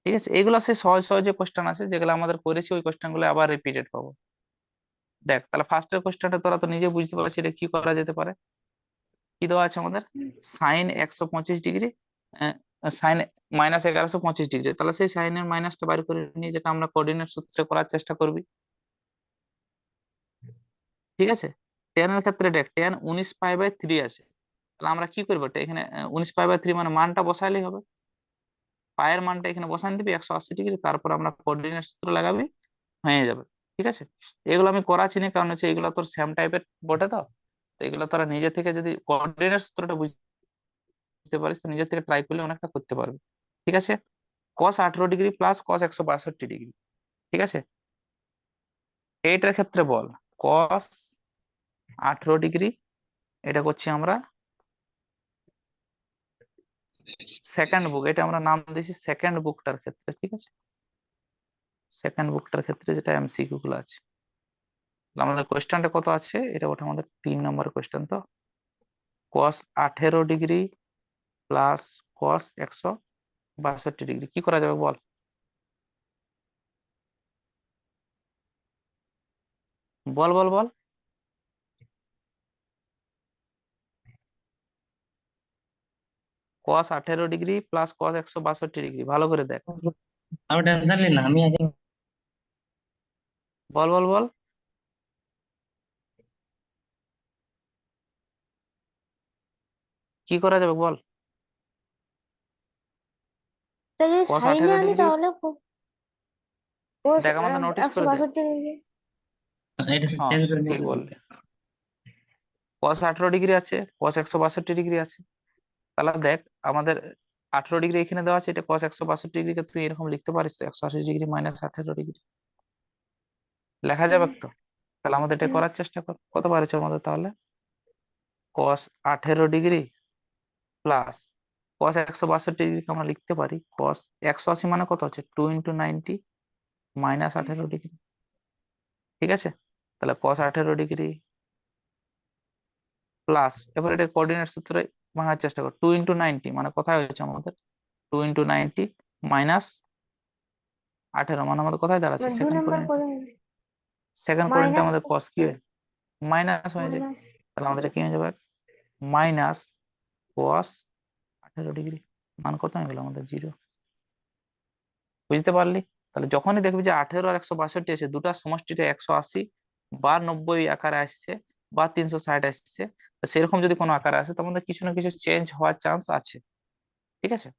ঠিক আছে। এগুলো সে সহজ সহজ যে কোশ্চেন আছে যেগুলো আমাদের করেছি, ওই কোশ্চেন গুলো আবার রিপিটেড পাবো। দেখ তাহলে ফার্স্টের কোশ্চেনটা তোরা তো নিজে বুঝতে পারছিস এটা কি করা যেতে পারে। কি দেওয়া আছে আমাদের? সাইন 125 ডিগ্রি, সাইন -1125 ডিগ্রি, তাহলে সেই সাইনের মাইনাসটা বাইর করে নিয়ে যেটা আমরা কোঅর্ডিনেট সূত্রে করার চেষ্টা করবি, ঠিক আছে। টেন এর ক্ষেত্রে দেখ টেন 19 পাই/3 আছে, তাহলে আমরা কি করবো, এখানে 19 পাই/3 মানে মানটা বসাইলেই হবে। পায়ের মানটা এখানে বসান দিবি 180 ডিগ্রি, তারপর আমরা কোঅর্ডিনেট সূত্র লাগাবি, হয়ে যাবে, ঠিক আছে। এগুলো আমি করাচ্ছি না, কারণ হচ্ছে এগুলো তোর সেম টাইপের বটে, তো তো এগুলো তোরা নিজে থেকে যদি কোঅর্ডিনেট সূত্রটা বুঝতে পারিস তো নিজে থেকে ট্রাই করলে অনেকটা করতে পারবি, ঠিক আছে। cos 18 degree plus cos 162 degree, ঠিক আছে। এইটার ক্ষেত্রে বল, cos 18 ডিগ্রি, এটা করছি আমরা সেকেন্ড বুক, এটা আমরা নাম দিয়েছি সেকেন্ড বুকটার ক্ষেত্রে, ঠিক আছে। সেকেন্ড বুকটার ক্ষেত্রে যেটা এমসিকিউ গুলো আছে, তাহলে আমাদের কোয়েশ্চেনটা কত আছে, এটা ওটা আমাদের 3 নম্বর কোয়েশ্চেন। তো cos 18 degree plus cos 162 degree কি করা যাবে বল? বল বল বল। cos 18 degree plus cos 162 degree, ভালো করে দেখ, আমি টেনশন নিই না, আমি আছি। বল বল বল। কি করা যাবে বল? তা যদি cos সাইনে 18 আনি ডিগ্রি, তাহলে কোস দেখ আমাদের নোটিস একশো করে দেখ। বাষট্টি ডিগ্রি। এটা হ্যাঁ চেঞ্জ করে ঠিক নিয়ে বললি, cos 18 ডিগ্রি আছে, cos 162 ডিগ্রি আছে, তাহলে দেখ আমাদের 18 ডিগ্রি এখানে দেওয়া আছে, এটা cos 162 ডিগ্রিকে তুই এরকম লিখতে পারিস তো, 180 ডিগ্রি মাইনাস 18 ডিগ্রি লেখা যাবে তো। তাহলে আমাদের এটা হুম, করার চেষ্টা কর, কত পারছে আমাদের তাহলে, cos 18 ডিগ্রি প্লাস cos 162 ডিগ্রিকে আমরা লিখতে পারি cos 180 মানে কত হচ্ছে 2 × 90 মাইনাস 18 ডিগ্রি, ঠিক আছে। তাহলে cos 18 ডিগ্রি প্লাস, এবার এটা কোঅর্ডিনেট সূত্রে ভাঙার চেষ্টা কর, 2 × 90 মানে কোথায় হচ্ছে আমাদের 2 × 90 মাইনাস 18 মানে আমাদের কোথায় দাঁড়াচ্ছে এবার দুই সেকেন্ড নম্বর কোঅর্ডিনেট, করে সেকেন্ড কোঅর্ডিনেটে মাইনাস আমাদের cos কি হয়, মাইনাস হয়ে যায়। মাইনাস তাহলে আমাদের এটা কি হয়ে যাবে, মাইনাস cos 18 ডিগ্রি, মান কত হয়ে গেল আমাদের 0, বুঝতে পারলি। তাহলে যখনই দেখবি যে 18 আর 162 আছে, দুটার সমষ্টিটা 180 বা 90 আকারে আসছে বা 360 আসছে, তো সেরকম যদি কোনো আকারে আসে, তোমাদের কিছু না কিছু চেঞ্জ হওয়ার চান্স আছে, ঠিক আছে।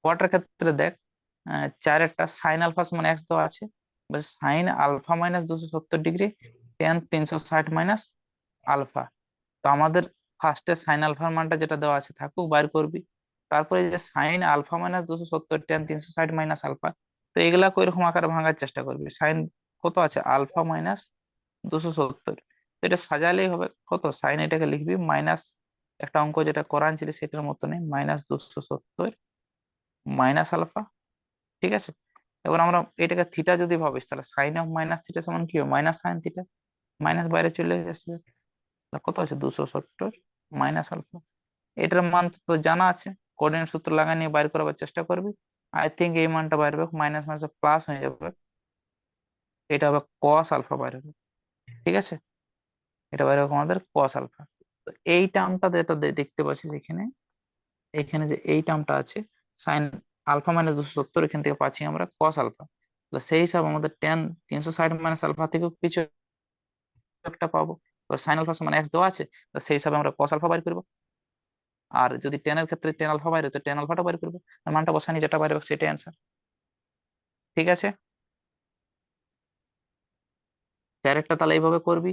কোয়াটার ক্ষেত্রে দেখ, 4 সাইন আলফা সমান এক্স দেওয়া আছে, sine alpha minus 270 degree tan 360 minus alpha. তো আমাদের ফার্স্টে সাইন আলফার মানটা যেটা দেওয়া আছে থাকুক, বাইর করবি। তারপরে এই যে sine alpha minus 270 tan 360 minus alpha, তো এগুলা এরকম আকারে ভাঙার চেষ্টা করবি। সাইন কত আছে, আলফা মাইনাস 270, তো এটা সাজালেই হবে কত, সাইন এটাকে লিখবি মাইনাস, একটা অঙ্ক যেটা করান ছিল সেটার মতো নেই, -270 মাইনাস আলফা, ঠিক আছে। এবার আমরা এটাকে থিটা যদি ভাবিস, তাহলে সাইন অফ মাইনাস থিটা সমান কি হবে, মাইনাস সাইন থিটা, মাইনাস বাইরে চলে আসবে, তাহলে কত আছে 270 মাইনাস আলফা। এটার মান তো জানা আছে, কোঅর্ডিনেট সূত্র লাগাই নিয়ে বাইর করার চেষ্টা করবি। আই থিঙ্ক এই মানটা বাইর হবে, মাইনাস মাইনাস প্লাস হয়ে যাবে, এটা হবে কস আলফা বাইর হবে, ঠিক আছে। এটা বাইর হবে আমাদের কস আলফা। তো এই টার্মটা যেটা দেখতে পাচ্ছিস এখানে, এখানে যে এই টার্মটা আছে সাইন আলফা মাইনাস 270, এখান থেকে পাচ্ছি আমরা কস আলফা। তো সেই হিসাব আমাদের টেন 360 মাইনাস আলফা থেকে কিছু একটা পাবো। সাইন আলফা সমান এক্স দেওয়া আছে, তো সেই হিসাবে আমরা কস আলফা বাইর করবো। আর যদি টেন এর ক্ষেত্রে টেন আলফা বাইরে, তো টেন আলফাটা বাইর করবো। আর মানটা বসানি, যেটা বাইরে হবে সেটাই অ্যান্সার। ঠিক আছে, চারেরটা তাহলে এইভাবে করবি।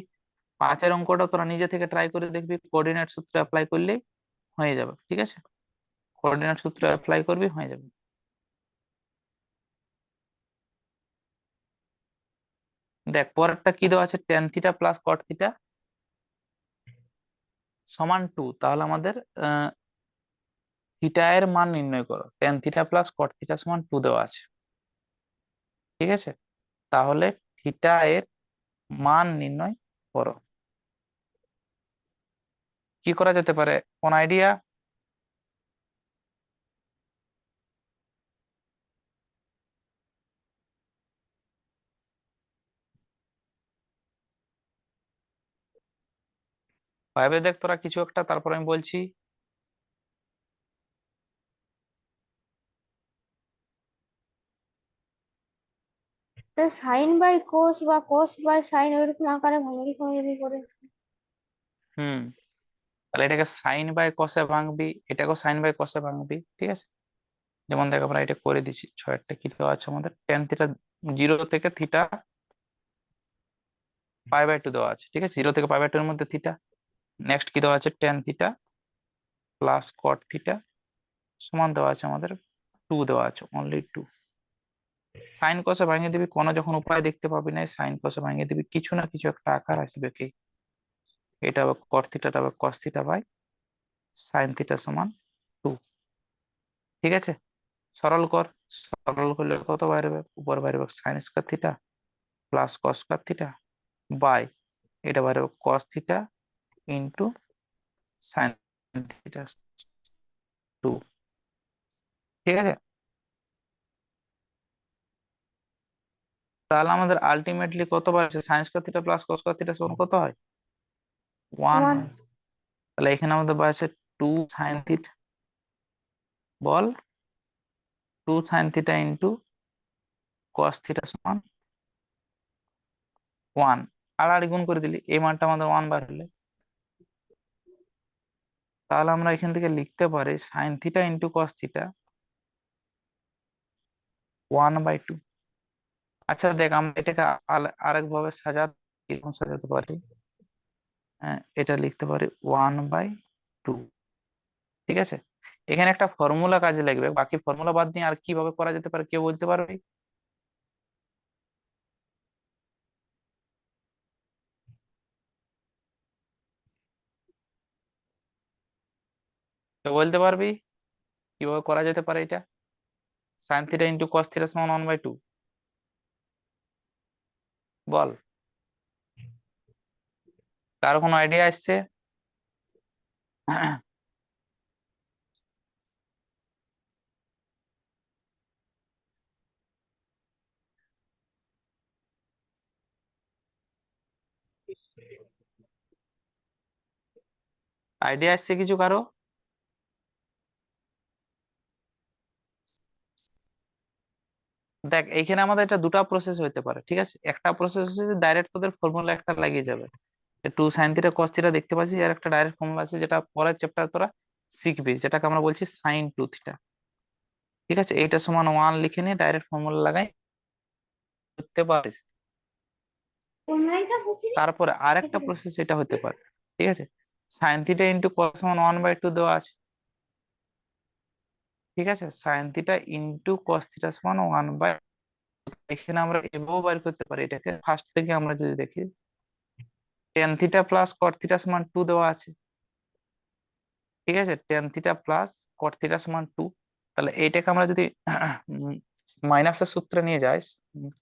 5-এর অঙ্কটা তোরা নিজে থেকে ট্রাই করে দেখবি, কোঅর্ডিনেট সূত্র অ্যাপ্লাই করলেই হয়ে যাবে। ঠিক আছে, কোঅর্ডিনেট সূত্র অ্যাপ্লাই করবি, হয়ে যাবে। দেখ পরেরটা কি দেওয়া আছে, tan theta plus cot theta সমান 2। তাহলে আমাদের থিটা এর মান নির্ণয় করো। Tan theta plus cot theta সমান 2 দেওয়া আছে। ঠিক আছে, তাহলে থিটা এর মান নির্ণয় করো। কি করা যেতে পারে, কোন আইডিয়া? ভাবে দেখ তোরা কিছু একটা, তারপর আমি বলছি। সাইন বাই কোস বা কোস বাই সাইন ওইরকম আকারে ভাঙবি ভাঙবি করে। হুম, তাহলে এটাকে সাইন বাই কসে ভাঙবি, এটাকেও সাইন বাই কসে ভাঙবি। ঠিক আছে, যেমন দেখ আমরা এটা করে দিচ্ছি। ছয়েরটা কি দেওয়া আছে আমাদের, টেন থিটা 0 থেকে থিটা π/2 দেওয়া আছে। ঠিক আছে, 0 থেকে π/2 এর মধ্যে থিটা। নেক্সট কি দেওয়া আছে, tan theta plus cot theta সমান দেওয়া আছে আমাদের 2 দেওয়া আছে, অনলি 2। সাইন কসে ভাঙিয়ে দিবি, কোনো যখন উপায় দেখতে পাবি না, সাইন কসে ভাঙিয়ে দিবি, কিছু না কিছু একটা আকার আসবে কি, এটা হবে কট থিটাটা হবে cos theta by sine theta সমান 2। ঠিক আছে, সরল কর। সরল করলে কত বাইরে, উপর বাইরে sine square theta plus cos square theta by, এটা বাইরে cos theta into sine theta 2। ঠিক আছে, তাহলে আমাদের আলটিমেটলি কত বার আছে, sine square theta plus cos square theta সমান কত হয়, 1 ওয়ান। হয়। তাহলে এখানে আমাদের আছে 2 সাইন থিটা, বল 2 sine theta into cos theta সমান 1। আর গুণ করে দিলি, এই মানটা আমাদের 1 বার হলে, তাহলে আমরা এখান থেকে লিখতে পারি sine theta into cos theta 1/2। আচ্ছা দেখ, আমরা এটাকে আরেক ভাবে এরকম সাজাতে পারি। এটা লিখতে পারি 1/2। ঠিক আছে, এখানে একটা ফর্মুলা কাজে লাগবে, বাকি ফর্মুলা বাদ দিয়ে আর কিভাবে করা যেতে পারে কেউ বলতে পারবে? কেউ বলতে পারবি কিভাবে করা যেতে পারে এটা, sine theta into cos theta সমান 1/2? বল, কারো কোনো আইডিয়া আসছে? আইডিয়া আসছে কিছু কারো? দেখ এইখানে আমাদের এটা দুটো প্রসেস হইতে পারে। ঠিক আছে, একটা প্রসেস হচ্ছে যে ডাইরেক্ট তোদের ফর্মুলা একটা লাগিয়ে যাবে, 2 সাইন থিটা কস থিটা দেখতে পাচ্ছি, আর একটা ডাইরেক্ট ফর্মুলা আছে যেটা পরের চ্যাপ্টার তোরা শিখবি, যেটাকে আমরা বলছি সাইন 2 থিটা। ঠিক আছে, এইটা সমান 1 লিখে নিয়ে ডাইরেক্ট ফর্মুলা লাগাই করতে পারিস। অনলাইনটা হচ্ছে না? তারপরে আরেকটা প্রসেস এটা হতে পারে। ঠিক আছে, সাইন থিটা ইন্টু কস সমান 1/2 দেওয়া আছে। ঠিক আছে, sine theta into cos theta সমান 1/, এখানে আমরা এভাবেও বের করতে পারি এটাকে। ফার্স্ট থেকে আমরা যদি দেখি, tan theta plus cot theta সমান 2 দেওয়া আছে। ঠিক আছে, tan theta plus cot theta সমান 2। তাহলে এইটাকে আমরা যদি মাইনাসের সূত্রে নিয়ে যাই,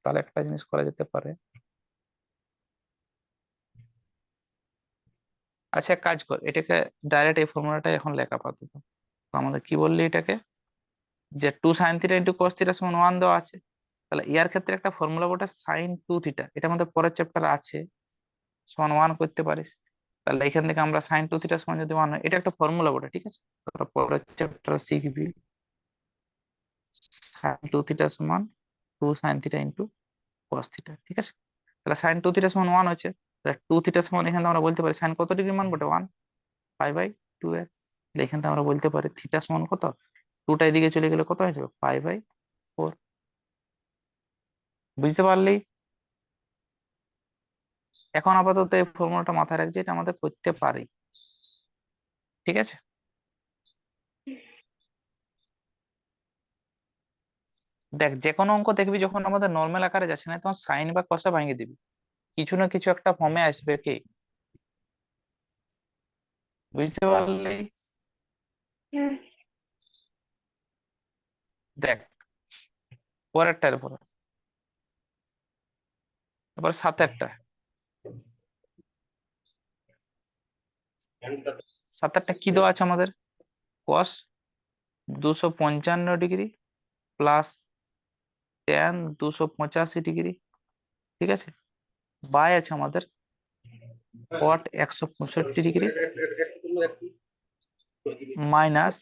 তাহলে একটা জিনিস করা যেতে পারে। আচ্ছা এক কাজ কর, এটাকে ডাইরেক্ট এই ফর্মুলাটাই এখন লেখা আপাতত। তো আমাদের কি বললি এটাকে, যে 2 sine theta into cos theta সমান 1 দেওয়া আছে। তাহলে ইয়ার ক্ষেত্রে একটা ফর্মুলা বটে সাইন 2 থিটা, এটা আমাদের পরের চ্যাপ্টার আছে, সমান 1 করতে পারিস। তাহলে এখান থেকে আমরা সাইন টু থিটা সমান যদি 1 হয়, এটা একটা ফর্মুলা বটে, ঠিক আছে? তোরা পরের চ্যাপ্টার শিখবি সাইন টু থিটা সমান 2 sine theta into cos theta, ঠিক আছে? তাহলে সাইন টু থিটা সমান 1 হচ্ছে, তাহলে টু থিটা সমান এখানে আমরা বলতে পারি সাইন কত ডিগ্রি মান বটে 1 π/2 এর। তাহলে এখান থেকে আমরা বলতে পারি থিটা সমান কত, টুটা এদিকে চলে গেলে কত হয়ে যাবে π/4। বুঝতে পারলি? এখন আপাতত এই ফর্মুলাটা মাথায় রাখছি, এটা আমাদের করতে পারি, ঠিক আছে? দেখ, যে কোনো অঙ্ক দেখবি যখন আমাদের নর্মাল আকারে যাচ্ছে না, তখন সাইন বা কষা ভাঙিয়ে দিবি, কিছু না কিছু একটা ফর্মে আসবে কি। বুঝতে পারলি? হুম। দেখ পরেরটার উপর, এবার 7-এরটা, 7-এরটা কি দেওয়া আছে আমাদের, কস 255 ডিগ্রি প্লাস ট্যান 285 ডিগ্রি, ঠিক আছে? বাই আছে আমাদের কট 165 ডিগ্রি মাইনাস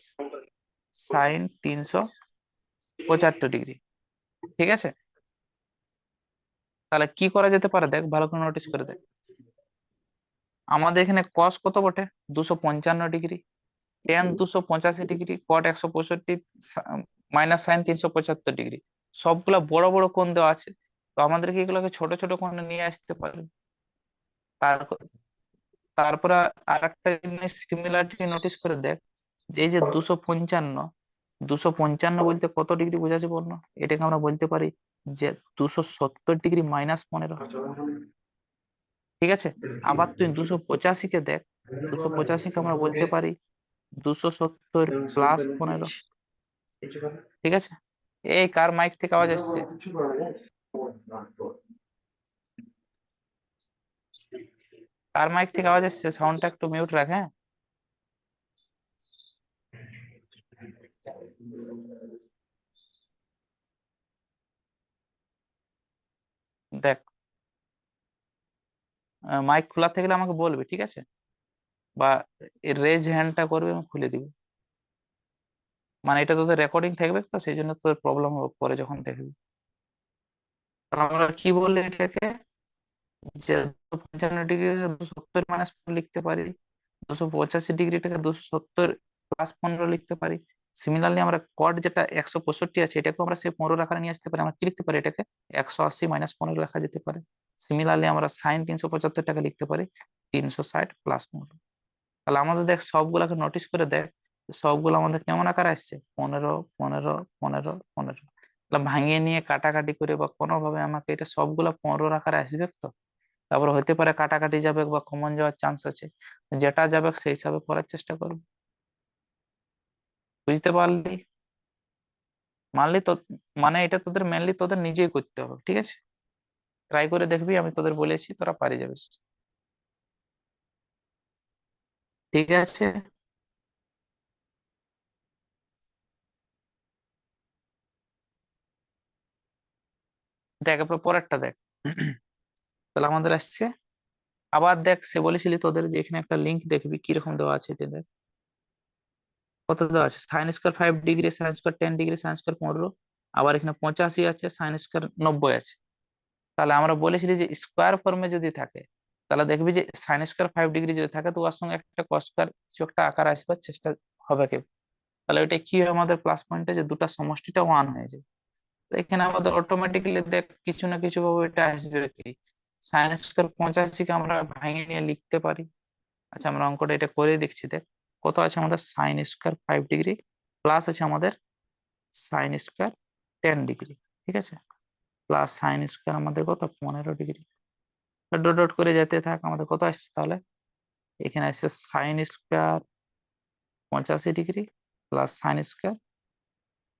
সাইন 375 ডিগ্রি, ঠিক আছে? তাহলে কি করা যেতে পারে দেখ, ভালো করে নোটিস করে দেখ। আমাদের এখানে কস কত বটে 255 ডিগ্রি, ট্যান 285 ডিগ্রি, কট 165 মাইনাস সাইন 375 ডিগ্রি, সবগুলা বড় বড় কোণ দেওয়া আছে, তো আমাদেরকে এগুলোকে ছোট ছোট কোণে নিয়ে আসতে পারে। তারপরে আর একটা জিনিস সিমিলারিটি নোটিস করে দেখ, যে এই যে 255 বলতে কত ডিগ্রি বোঝাচ্ছে বল না? এটাকে আমরা বলতে পারি যে 270 ডিগ্রি মাইনাস 15, ঠিক আছে? আবার তুই 285 কে দেখ, 285 কে আমরা বলতে পারি 270 প্লাস 15, ঠিক আছে? এই কার মাইক থেকে আওয়াজ আসছে? কার মাইক থেকে আওয়াজ আসছে? সাউন্ডটা একটু মিউট রাখ, হ্যাঁ? দেখ, মাইক খোলা থাকলে আমাকে বলবি, ঠিক আছে? বা রেজ হ্যান্ডটা করবে, আমি খুলে দিব। মানে এটা তোদের রেকর্ডিং থাকবে, তো সেই জন্য তোর প্রবলেম হবে পরে যখন দেখবি। তাহলে আমরা কি বলি এটাকে, যে 255 ডিগ্রি 270 মাইনাস লিখতে পারি, 285 ডিগ্রিটাকে 270 প্লাস 15 লিখতে পারি। সিমিলারলি আমরা কট যেটা 165 আছে, এটাকে আমরা সেই 15 আকারে নিয়ে আসতে পারি, আমরা কি লিখতে পারি এটাকে 180 মাইনাস 15 লেখা যেতে পারে। সিমিলারলি আমরা সাইন 375 লিখতে পারি 360 প্লাস 15। তাহলে আমাদের দেখ সবগুলাকে নোটিস করে দেখ, সবগুলো আমাদের কেমন আকারে আসছে, 15 15 15 15। তাহলে ভাঙিয়ে নিয়ে কাটাকাটি করে বা কোনোভাবে আমাকে এটা সবগুলা 15 আকারে আসবে তো। তারপর হতে পারে কাটাকাটি যাবে বা কমন যাওয়ার চান্স আছে, যেটা যাবে সেই হিসাবে করার চেষ্টা করবো। বুঝতে পারলি? মানলি তো, মানে এটা তোদের মেনলি তোদের নিজেই করতে হবে, ঠিক আছে? ট্রাই করে দেখবি, আমি তোদের বলেছি তোরা পারি যাবিস, ঠিক আছে? দেখ এরপর পরেরটা দেখ। তাহলে আমাদের আসছে, আবার দেখ সে বলেছিলি তোদের যে এখানে একটা লিঙ্ক দেখবি কিরকম দেওয়া আছে তোদের, কত দেওয়া আছে, sine square 5 degree, sine square 10 degree, sign square 15, আবার এখানে 85 আছে, সাইন স্কোয়ার 90 আছে। তাহলে আমরা বলেছিলি যে স্কোয়ার ফর্মে যদি থাকে, তাহলে দেখবি যে সাইন স্কোয়ার 5 ডিগ্রি যদি থাকে, তো ওর সঙ্গে একটা কস স্কোয়ার কিছু একটা আকার আসবার চেষ্টা হবে কি। তাহলে ওইটা কি হয়, আমাদের প্লাস পয়েন্টে যে দুটা সমষ্টিটা 1 হয়ে যায়। তো এখানে আমাদের অটোমেটিক্যালি দেখ কিছু না কিছু ভাবে এটা আসবে কি, সাইন স্কোয়ার 85 কে আমরা ভাঙিয়ে নিয়ে লিখতে পারি। আচ্ছা আমরা অঙ্কটা এটা করে দেখছি, দেখ কত আছে আমাদের, সাইন স্কোয়ার 5 ডিগ্রি প্লাস আছে আমাদের সাইন স্কোয়ার 10 ডিগ্রি, ঠিক আছে? প্লাস সাইন স্কোয়ার আমাদের কত 15 ডিগ্রি, ডট ডট করে যেতে থাক, আমাদের কত আসছে তাহলে, এখানে আসছে sine square 85 degree plus sine square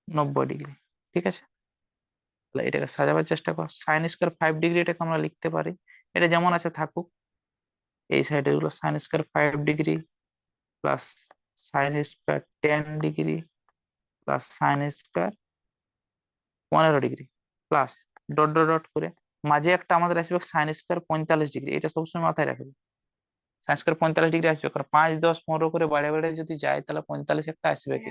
90 degree, ঠিক আছে? তাহলে এটাকে সাজাবার চেষ্টা কর, সাইন স্কোয়ার 5 ডিগ্রি এটাকে আমরা লিখতে পারি, এটা যেমন আছে থাকুক। এই সাইডে গুলো sine square 5 degree plus sine square 10 degree plus sine square 15 degree plus dot dot dot করে মাঝে একটা আমাদের আসবে সাইন স্কোয়ার 45 ডিগ্রি, এটা সবসময় মাথায় রাখবে। সাইন স্কোয়ার 45 ডিগ্রি আসবে, কারণ 5 10 15 করে বাড়ে বাড়ে যদি যায় তাহলে 45 একটা আসবে কি।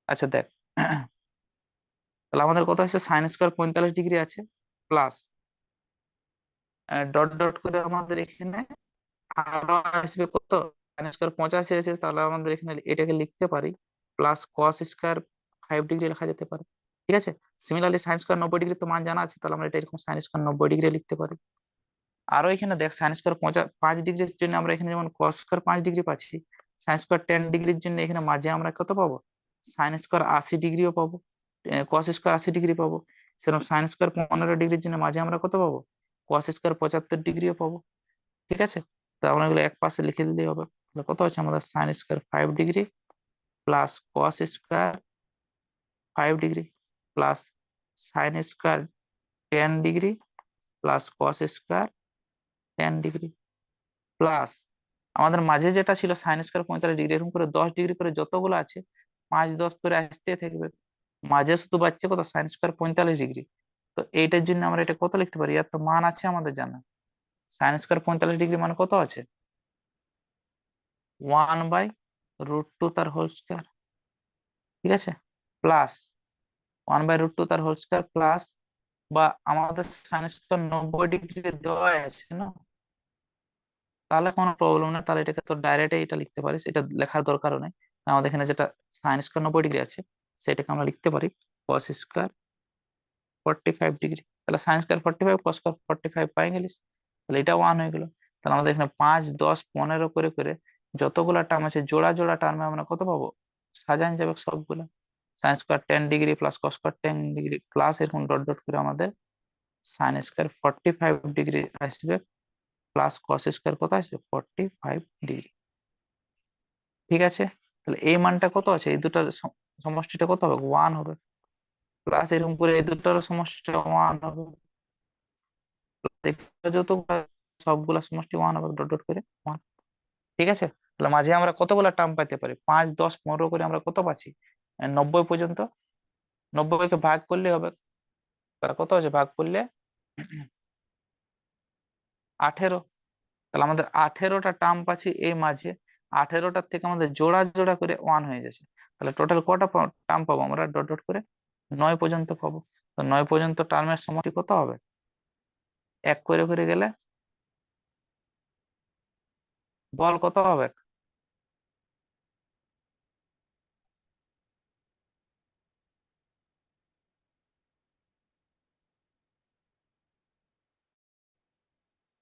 আচ্ছা দেখ, তাহলে আমাদের কত হচ্ছে, সাইন স্কোয়ার 45 ডিগ্রি আছে, প্লাস ডট ডট করে আমাদের এখানে আরো আসবে কত, সাইন স্কোয়ার 85 আছে, তাহলে আমাদের এখানে এটাকে লিখতে পারি প্লাস কস স্কোয়ার 5 ডিগ্রি লেখা যেতে পারে। ঠিক আছে, সিমিলারলি সাইন স্কোয়ার 90 ডিগ্রি তো মান জানা আছে, তাহলে আমরা এটা এরকম সাইন স্কোয়ার 90 ডিগ্রি লিখতে পারি। আরো এখানে দেখ, সাইন স্কোয়ার 5 ডিগ্রির জন্য আমরা এখানে যেমন কস স্কোয়ার 5 ডিগ্রি পাচ্ছি, সাইন স্কোয়ার 10 ডিগ্রির জন্য এখানে মাঝে আমরা কত পাবো, সাইন স্কোয়ার 80 ডিগ্রিও পাবো, কস স্কোয়ার 80 ডিগ্রি পাবো। সেরকম সাইন স্কোয়ার 15 ডিগ্রির জন্য মাঝে আমরা কত পাবো, কস স্কোয়ার 75 ডিগ্রিও পাবো। ঠিক আছে, তো আমরা এগুলো এক পাশে লিখে দিলেই হবে। তাহলে কত হচ্ছে আমাদের, sine square 5 degree plus cos square 5 degree plus sine square 10 degree plus cos square 10 degree plus আমাদের মাঝে যেটা ছিল সাইন স্কোয়ার 45 ডিগ্রি, এরকম করে 10 ডিগ্রি করে যতগুলো আছে 5 10 করে আসতে থাকবে, মাঝে শুধু বাচ্চা কত, সাইন স্কোয়ার 45 ডিগ্রি। তো এইটার জন্য আমরা এটা কত লিখতে পারি, এর তো মান আছে আমাদের জানা, সাইন স্কোয়ার 45 ডিগ্রি মান কত আছে, 1/√2 তার হোল স্কোয়ার। ঠিক আছে, প্লাস 1/√2 তার হোল স্কোয়ার প্লাস, বা আমাদের সাইন স্কোয়ার 90 ডিগ্রি দেওয়া আছে না, তাহলে কোনো প্রবলেম নেই, তাহলে এটাকে তো ডাইরেক্ট এটা লিখতে পারিস, এটা লেখার দরকারও নেই। আমাদের এখানে যেটা সাইন স্কোয়ার 90 ডিগ্রি আছে সেটাকে আমরা লিখতে পারি কস স্কোয়ার 45 ডিগ্রি, তাহলে সাইন স্কোয়ার 45 কস স্কোয়ার 45 পাই গেলিস, তাহলে এটা 1 হয়ে গেল। তাহলে আমাদের এখানে 5 10 15 করে করে যতগুলা টার্ম আছে জোড়া জোড়া টার্মে আমরা কত পাবো, সাজান যাবে সবগুলা, sine square 10 degree plus cos square 10 degree plus এরকম ডট ডট করে আমাদের সাইন স্কোয়ার 45 ডিগ্রি আসবে প্লাস কস স্কোয়ার কত আসবে 45 ডিগ্রি। ঠিক আছে, তাহলে এই মানটা কত আছে, এই দুটার সমষ্টিটা কত হবে, 1 হবে, প্লাস এরকম করে এই দুটার সমষ্টিটা 1 হবে, যত সবগুলা সমষ্টি 1 হবে, ডট ডট করে 1। ঠিক আছে, তাহলে মাঝে আমরা কতগুলা টার্ম পাইতে পারি, 5 10 15 করে আমরা কত পাচ্ছি, 90 পর্যন্ত, 90 কে ভাগ করলে হবে, তাহলে কত আছে, ভাগ করলে 18, তাহলে আমাদের 18টা টার্ম পাচ্ছি এই মাঝে, 18টার থেকে আমাদের জোড়া জোড়া করে 1 হয়ে যাচ্ছে, তাহলে টোটাল কটা টার্ম পাবো আমরা, ডট ডট করে 9 পর্যন্ত পাবো। তো 9 পর্যন্ত টার্মের সমষ্টি কত হবে, এক করে করে গেলে বল কত হবে,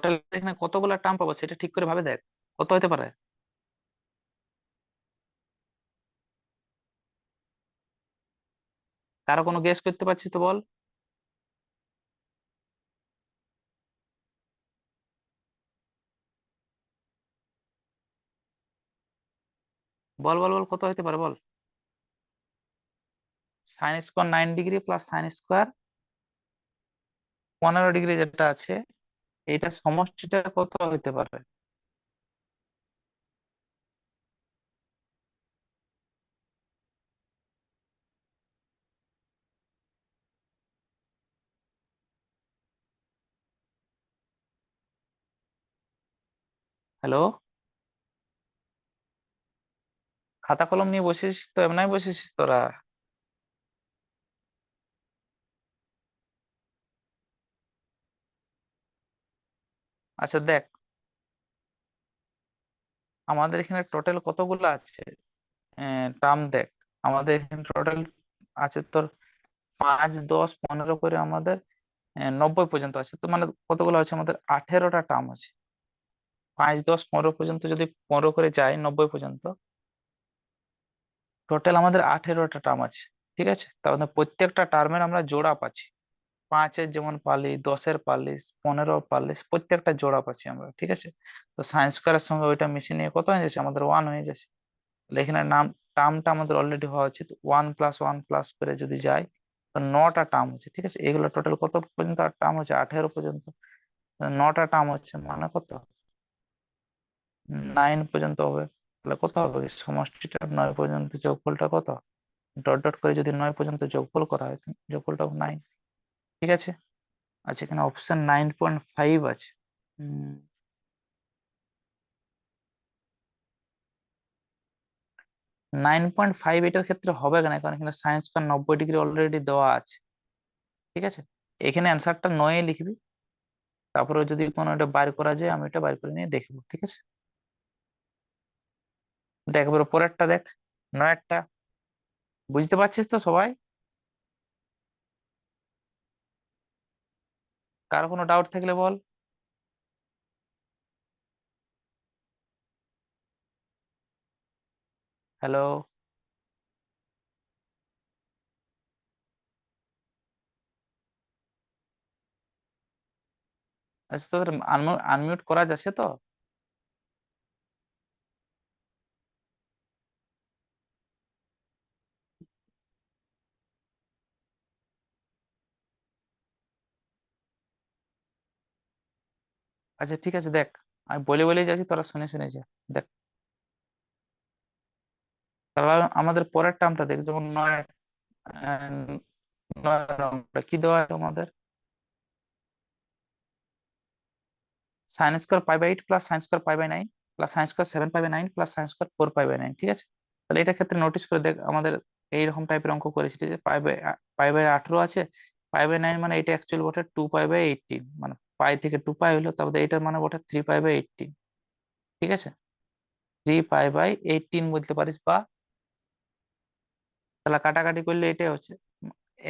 টোটাল এখানে কতগুলা টার্ম পাবো সেটা ঠিক করে ভাবে দেখ, কত হতে পারে, কারো কোনো গেস করতে পারছিস তো বল। বল বল বল, কত হতে পারে বল, sine square 9 degree plus sine square 15 degree যেটা আছে, এটা সমষ্টিটা কত হতে পারে, হ্যালো, খাতা কলম নিয়ে বসেছিস তো, এমনি বসেছিস তোরা। আচ্ছা দেখ, আমাদের এখানে টোটাল কতগুলো আছে টার্ম দেখ, আমাদের এখানে টোটাল আছে তোর 5 10 15 করে আমাদের 90 পর্যন্ত আছে, তো মানে কতগুলো আছে আমাদের, 18টা টার্ম আছে, 5 10 15 পর্যন্ত যদি 15 করে যায় 90 পর্যন্ত, টোটাল আমাদের 18টা টার্ম আছে। ঠিক আছে, তার মধ্যে প্রত্যেকটা টার্মের আমরা জোড়া পাচ্ছি, 5-এর যেমন পালি, 10-এর পালি, 15 পালি, প্রত্যেকটা জোড়া পাচ্ছি আমরা। ঠিক আছে, তো সায়েন্স স্কোয়ারের সঙ্গে ওইটা মিশিয়ে নিয়ে কত হয়ে যাচ্ছে আমাদের 1 হয়ে যাচ্ছে, তাহলে এখানে নাম টার্মটা আমাদের অলরেডি হওয়া উচিত 1 প্লাস 1 প্লাস করে যদি যায়, তো 9টা টার্ম হচ্ছে। ঠিক আছে, এগুলো টোটাল কত পর্যন্ত টার্ম হচ্ছে, 18 পর্যন্ত, 9টা টার্ম হচ্ছে মানে কত, 9 পর্যন্ত হবে। তাহলে কত হবে সমষ্টিটা 9 পর্যন্ত যোগফলটা কত, ডট ডট করে যদি 9 পর্যন্ত যোগফল করা হয় যোগফলটা 9। ঠিক আছে, আচ্ছা এখানে অপশন 9.5 আছে। 9.5 এটার ক্ষেত্রে হবে না, কারণ এখানে সাইন্স স্কয়ার 90 ডিগ্রি অলরেডি দেওয়া আছে। ঠিক আছে, এখানে অ্যান্সারটা 9 লিখবি, তারপরে যদি কোনো এটা বার করা যায় আমি এটা বার করে নিয়ে দেখবো। ঠিক আছে, দেখ এবার পরেরটা দেখ, 9টা। বুঝতে পারছিস তো সবাই? কার কোনো ডাউট থাকলে বল। হ্যালো, আচ্ছা তোদের আনমিউট করা যাচ্ছে তো? আচ্ছা ঠিক আছে, দেখ আমি বলে বলে যাচ্ছি, তোরা শুনে শুনে যা। দেখ তাহলে আমাদের পরের টার্মটা দেখ, যেমন 9 কি দেওয়া আছে আমাদের, sine square pi by 8 plus sine square pi by 9 plus sine square 7 pi by 9 plus sine square 4 pi by 9। ঠিক আছে, তাহলে এটা ক্ষেত্রে নোটিস করে দেখ, আমাদের এইরকম টাইপের অঙ্ক করেছি যে পাই বাই 18 আছে, পাই বাই 9 মানে এটা অ্যাকচুয়ালি বটে 2 পাই বাই 18, মানে পাই থেকে 2 পাই হলো, তারপরে এটার মানে বটে 3 পাই বাই 18। ঠিক আছে, 3 পাই বাই 18 বলতে পারিস, বা তাহলে কাটাকাটি করলে এটাই হচ্ছে,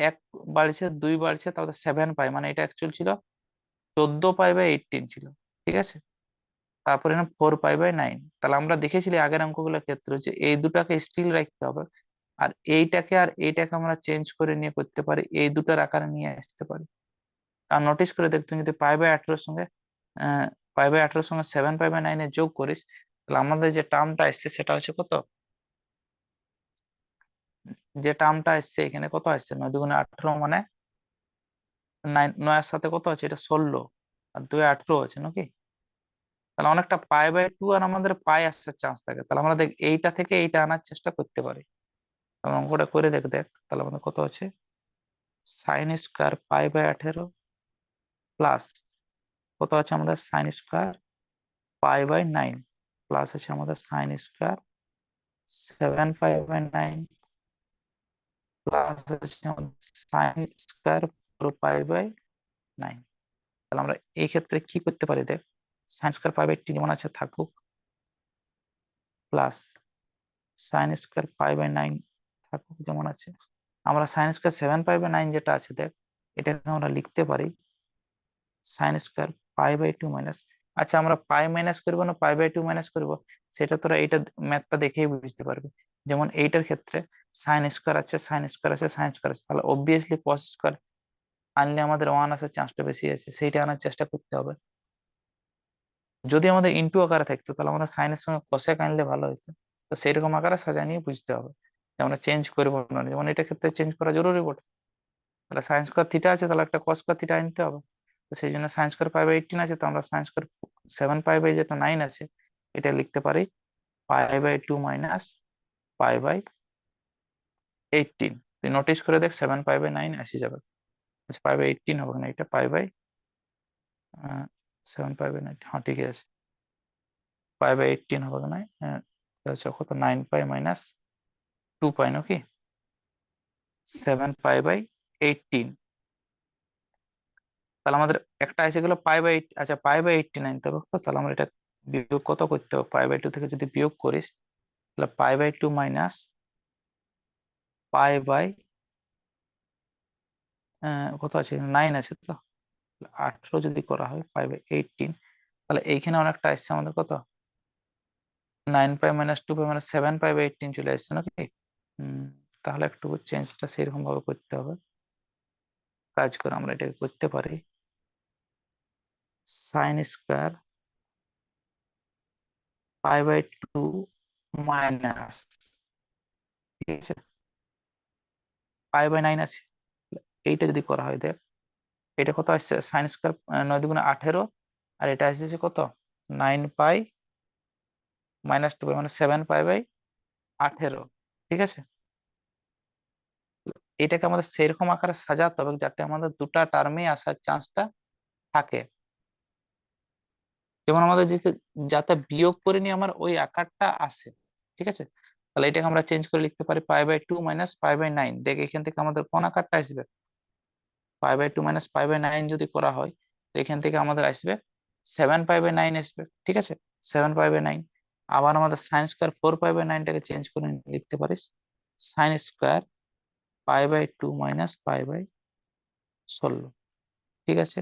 এক বাড়ছে 2 বাড়ছে, তারপরে 7 পাই, মানে এটা অ্যাকচুয়াল ছিল 14 পাই বাই 18 ছিল। ঠিক আছে, তারপরে এখানে 4 পাই বাই 9। তাহলে আমরা দেখেছিলি আগের অঙ্কগুলোর ক্ষেত্রে যে এই দুটাকে স্টিল রাখতে হবে, আর এইটাকে আমরা চেঞ্জ করে নিয়ে করতে পারি, এই দুটার আকারে নিয়ে আসতে পারি। আর নোটিস করে দেখ, তুমি যদি পাই বাই 18 সঙ্গে পাই বাই 18 সঙ্গে 7 পাই বাই 9 যোগ করিস, তাহলে আমাদের যে টার্মটা আসছে সেটা হচ্ছে কত, যে টার্মটা আসছে এখানে কত আসছে, 9 × 2 = 18, মানে 9 এর সাথে কত আছে, এটা 16, আর 2 18 আছে নাকি। তাহলে অনেকটা পাই বাই 2 আর আমাদের পাই আসার চান্স থাকে, তাহলে আমরা দেখ এইটা থেকে এইটা আনার চেষ্টা করতে পারি। তাহলে অঙ্কটা করে দেখ, তাহলে আমাদের কত আছে, sine square pi by 18 plus কত আছে আমাদের sine square pi by 9 plus আছে আমাদের sine square 7 pi by 9 plus আছে আমাদের সাইন স্কোয়ার 4 পাই বাই 9। তাহলে আমরা এই ক্ষেত্রে কি করতে পারি দেখ, সাইন স্কোয়ার পাই বাই 18 যেমন আছে থাকুক, plus sine square pi by 9 থাকুক যেমন আছে। আমরা সাইন স্কোয়ার 7 পাই বাই 9 যেটা আছে দেখ, এটাকে আমরা লিখতে পারি sine square pi by 2 minus, আচ্ছা আমরা পাই মাইনাস করবো না পাই বাই 2 মাইনাস করবো, সেটা তোরা এইটা ম্যাথটা দেখেই বুঝতে পারবে। যেমন এইটার ক্ষেত্রে সাইন স্কোয়ার আছে, সাইন স্কোয়ার আছে, সাইন স্কোয়ার আছে, তাহলে অবভিয়াসলি কস স্কোয়ার আনলে আমাদের 1 আসার চান্সটা বেশি আছে, সেইটা আনার চেষ্টা করতে হবে। যদি আমাদের ইনটু আকারে থাকতো তাহলে আমরা সাইনের সঙ্গে কসেক আনলে ভালো হতো, তো সেইরকম আকারে সাজা নিয়ে বুঝতে হবে যে আমরা চেঞ্জ করবো না, যেমন এটা ক্ষেত্রে চেঞ্জ করা জরুরি বটে। তাহলে সাইন স্কোয়ার থিটা আছে, তাহলে একটা কস স্কোয়ার থিটা আনতে হবে। তো সেই জন্য সাইন স্কোয়ার পাই বাই 18 আছে, তো আমরা সাইন স্কোয়ার 7 পাই বাই 9 আছে, এটা লিখতে পারি pi by 2 minus pi by 18। তুই নোটিস করে দেখ 7 পাই বাই 9 আসে যাবে, আচ্ছা পাই বাই 18 হবে না, এটা পাই বাই 7 পাই বাই 9, হ্যাঁ ঠিক আছে, পাই বাই 18 হবে না, আচ্ছা কত 9 পাই মাইনাস 2 পাই নাকি 7 পাই বাই 18। তাহলে আমাদের একটা এসে গেল আচ্ছা পাই বাই 89, তবে তাহলে আমরা এটা বিয়োগ কত করতে হবে, পাই বাই 2 থেকে যদি বিয়োগ করিস তাহলে pi by 2 minus pi by কত আছে 9 আছে, তো 18 যদি করা হয় পাই বাই 18, তাহলে এইখানে অনেকটা আসছে আমাদের কত 9 পাই মাইনাস 2 পাই মানে 7 পাই বাই 18 চলে আসছে নাকি। হম, তাহলে একটু চেঞ্জটা সেরকম ভাবে করতে হবে, কাজ করে আমরা এটাকে করতে পারি sine square pi by 2 minus, ঠিক আছে, পাই বাই 9 আছে, এইটা যদি করা হয় দেখ, এটা কত আসছে সাইন স্কোয়ার 9 × 2 = 18, আর এটা আসছে কত 9 পাই -2 মানে 7 π/18, ঠিক আছে। এটাকে আমাদের সেরকম আকারে সাজাতে হবে যাতে আমাদের দুটা টার্মে আসার চান্সটা থাকে। যেমন আমাদের যাতে বিয়োগ করে নিয়ে আমার ওই আকারটা আসে, ঠিক আছে। তাহলে এটাকে আমরা চেঞ্জ করে লিখতে পারি π/2 - π/9। দেখ এখান থেকে আমাদের কোন আকারটা আসবে, π/2 - π/9 যদি করা হয় তো এখান থেকে আমাদের আসবে 7 π/9 আসবে, ঠিক আছে। 7 π/9। আবার আমাদের সাইন স্কোয়ার 4 π/9টাকে চেঞ্জ করে লিখতে পারিস সাইন স্কোয়ার π/2 - π/16, ঠিক আছে।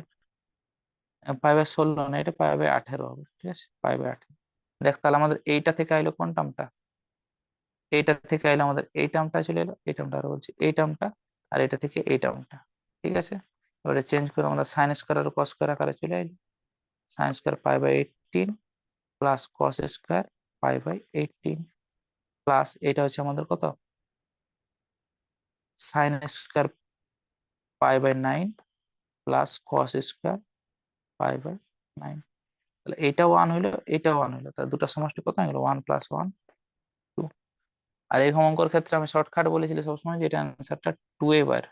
π/16 না, এটা π/18 হবে, ঠিক আছে। π/18। দেখ তাহলে আমাদের এইটা থেকে আইলো কোন টার্মটা, এইটা থেকে আইলো আমাদের এই টার্মটা চলে এলো, এই টার্মটা আরো বলছি, এই টার্মটা, আর এটা থেকে এই টার্মটা, ঠিক আছে। এবারে চেঞ্জ করে আমরা সাইন স্কোয়ার আর কস স্কোয়ার আকারে চলে আইলো। Sine square π/18 plus cos square π/18 plus এটা হচ্ছে আমাদের কত, sine square π/9 plus cos square π/9। তাহলে এটা 1 হইলো, এটা 1 হইলো, তাহলে দুটো সমষ্টি কত হয়ে গেল, 1 + 1 2। আর এই অঙ্কর ক্ষেত্রে আমি শর্টকাট বলেছিলি সবসময় যে এটা অ্যান্সারটা 2 এ বার,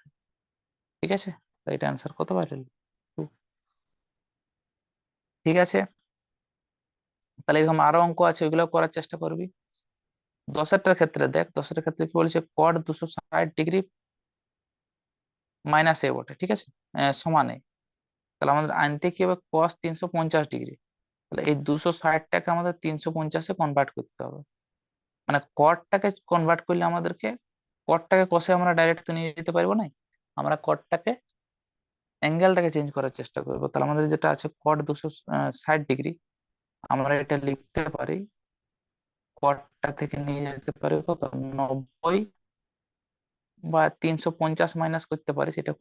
ঠিক আছে। তো এটা অ্যান্সার কত বার হলো, 2, ঠিক আছে। তাহলে এরকম আরো অঙ্ক আছে, ওইগুলো করার চেষ্টা করবি। 10এরটার ক্ষেত্রে দেখ, 10এর ক্ষেত্রে কি বলেছে, কট 260 ডিগ্রি মাইনাস এ বটে, ঠিক আছে, সমানে। তাহলে আমাদের আনতে কি হবে, কস 350 ডিগ্রি। তাহলে এই 260টাকে আমাদের 350-এ কনভার্ট করতে হবে। মানে কটটাকে কনভার্ট করলে আমাদেরকে, কটটাকে কষে আমরা ডাইরেক্ট তো নিয়ে যেতে পারবো না, আমরা কটটাকে অ্যাঙ্গেলটাকে চেঞ্জ করার চেষ্টা করবো। তাহলে আমাদের যেটা আছে কট 260 ডিগ্রি, আমরা এটা লিখতে পারি, কটটা থেকে নিয়ে যেতে পারি কত, 90 বা 350 মাইনাস করতে পারি, সেটা